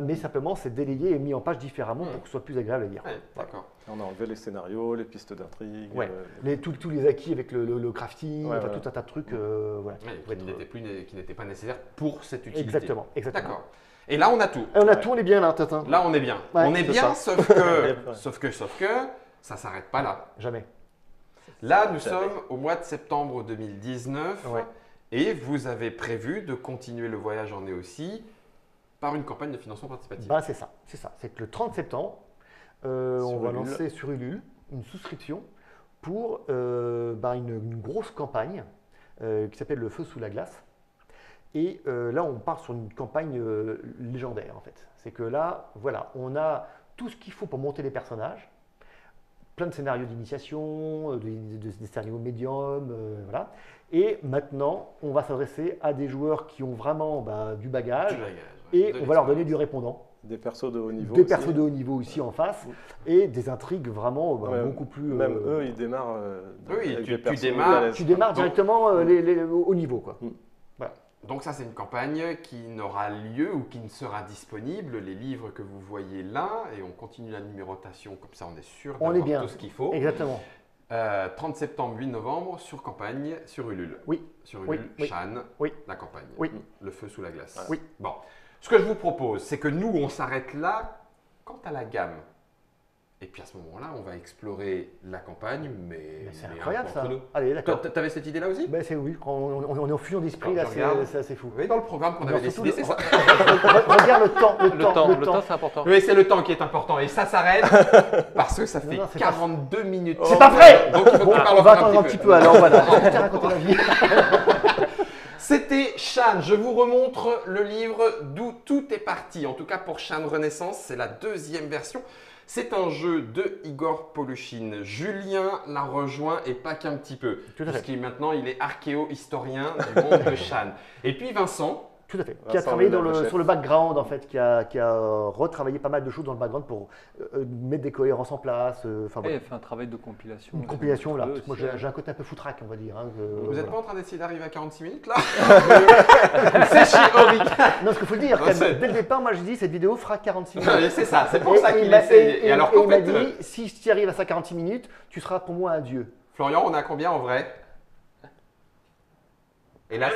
mais simplement c'est délayé et mis en page différemment Mhm. pour que ce soit plus agréable à lire. Ouais, d'accord. On a enlevé les scénarios, les pistes d'intrigue. Ouais. Tous les acquis avec le crafting, Ouais, enfin, ouais. tout un tas de trucs. voilà, Ouais, pour qui être- n'était pas nécessaire pour cette utilité. Exactement. D'accord. Et là, on a tout. Et on a tout, on est bien là, Tintin. Là, on est bien. Ouais, on est c'est bien, ça. sauf que, Ouais. sauf que, ça s'arrête pas là. Jamais. Là, nous Jamais. sommes au mois de septembre 2019 Ouais. et vous avez prévu de continuer le voyage en Éotie par une campagne de financement participatif. Bah, c'est ça. C'est que le 30 septembre, on va Ulule. lancer sur Ulule une souscription pour une grosse campagne qui s'appelle Le Feu sous la glace. Et là, on part sur une campagne légendaire en fait. C'est que là, voilà, on a tout ce qu'il faut pour monter les personnages, plein de scénarios d'initiation, des scénarios médiums, voilà. Et maintenant, on va s'adresser à des joueurs qui ont vraiment du bagage Du bagage, ouais, et de on va leur donner l'expérience. du répondant. Des persos de haut niveau. Des aussi. persos de haut niveau aussi en face et des intrigues vraiment Ouais, beaucoup plus. Même eux, ils démarrent. Oui, avec tu des persos démarres- à l'aise. Tu démarres Donc- directement au niveau quoi. Donc ça, c'est une campagne qui n'aura lieu ou qui ne sera disponible. Les livres que vous voyez là, et on continue la numérotation, comme ça on est sûr On est d'avoir bien. tout ce qu'il faut. Exactement. 30 septembre, 8 novembre, sur campagne, sur Ulule. Oui. Sur Oui, Ulule, oui. Shan, Oui. la campagne. Oui. Le feu sous la glace. Oui. Bon. Ce que je vous propose, c'est que nous, on s'arrête là quant à la gamme. Et puis à ce moment-là, on va explorer la campagne, mais C'est mais incroyable un peu ça. entre nous. Allez, d'accord. Toi, t'avais cette idée-là aussi? Ben, c'est oui, quand on est en fusion d'esprit, là, Je regarde. c'est assez fou. Vous voyez dans le programme qu'on Non, avait surtout décidé, c'est ça? Regarde le temps, Le temps, c'est important. Oui, c'est le temps qui est important. Et ça s'arrête parce que ça fait Non, c'est 42 minutes. C'est pas vrai. Donc il faut Bon, que tu parles on va encore attendre un petit peu alors, voilà. Je vais te raconter la vie. C'était Shan. Je vous remontre le livre d'où tout est parti. En tout cas pour Shan Renaissance, c'est la deuxième version. C'est un jeu de Igor Polushine. Julien l'a rejoint et pas qu'un petit peu. Tout à fait. Puisqu'il maintenant il est archéo-historien du monde de Shan. Et puis Vincent. Tout à fait. Qui a Vincent travaillé Lelève, sur le background, en fait, qui a retravaillé pas mal de choses dans le background pour mettre des cohérences en place. Enfin, Et voilà. il a fait un travail de compilation. Une compilation, là. Aussi, Moi, j'ai un côté un peu foutraque, on va dire. Hein, Vous n'êtes voilà. pas en train d'essayer d'arriver à 46 minutes là? C'est chiorique. Non, ce qu'il faut le dire, Non, c'est- dès le départ, moi, je dis cette vidéo fera 46 minutes. C'est ça, c'est pour ça il qu'il m'a- essaye. Et alors et qu'en il m'a fait, dit, si tu arrives à ça 46 minutes, tu seras pour moi un dieu. Florian, on a combien en vrai? Et là,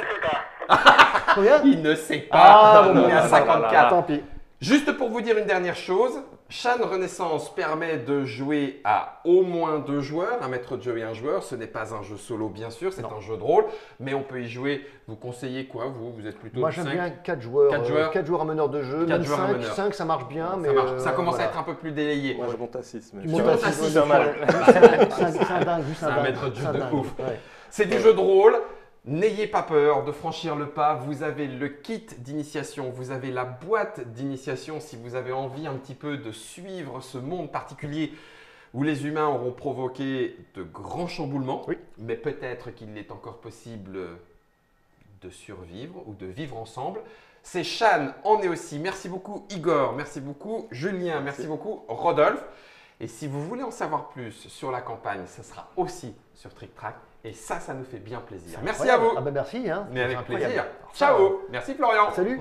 Combien il ne sait pas. Ah, bon, On est à bah, 54. Tant pis. Juste pour vous dire une dernière chose, Shan Renaissance permet de jouer à au moins 2 joueurs, un maître de jeu et un joueur. Ce n'est pas un jeu solo, bien sûr, c'est Non. un jeu de rôle, mais on peut y jouer. Vous conseillez quoi, vous êtes plutôt Moi, de j'aime 5? bien 4 joueurs. 4 joueurs. 4 joueurs à meneur de jeu. 4 Même joueurs à 5, meneur. 5, ça marche bien. Mais Ça marche. Ça commence à voilà. être un peu plus délayé. Moi, je monte à 6. Mais Tu je montes suis à un- 6, c'est un mal. C'est un dingue, juste C'est un dingue. maître de jeu C'est un de dingue. ouf. Ouais. C'est du jeu de rôle. N'ayez pas peur de franchir le pas. Vous avez le kit d'initiation, vous avez la boîte d'initiation si vous avez envie un petit peu de suivre ce monde particulier où les humains auront provoqué de grands chamboulements. Oui. Mais peut-être qu'il est encore possible de survivre ou de vivre ensemble. C'est Shan, en est aussi. Merci beaucoup Igor, merci beaucoup Julien, merci beaucoup Rodolphe. Et si vous voulez en savoir plus sur la campagne, ça sera aussi sur Trick Track. Et ça nous fait bien plaisir. Merci à Incroyable. vous. Ah ben merci. Hein. Mais avec C'est incroyable. plaisir. Ciao. Merci Florian. Salut.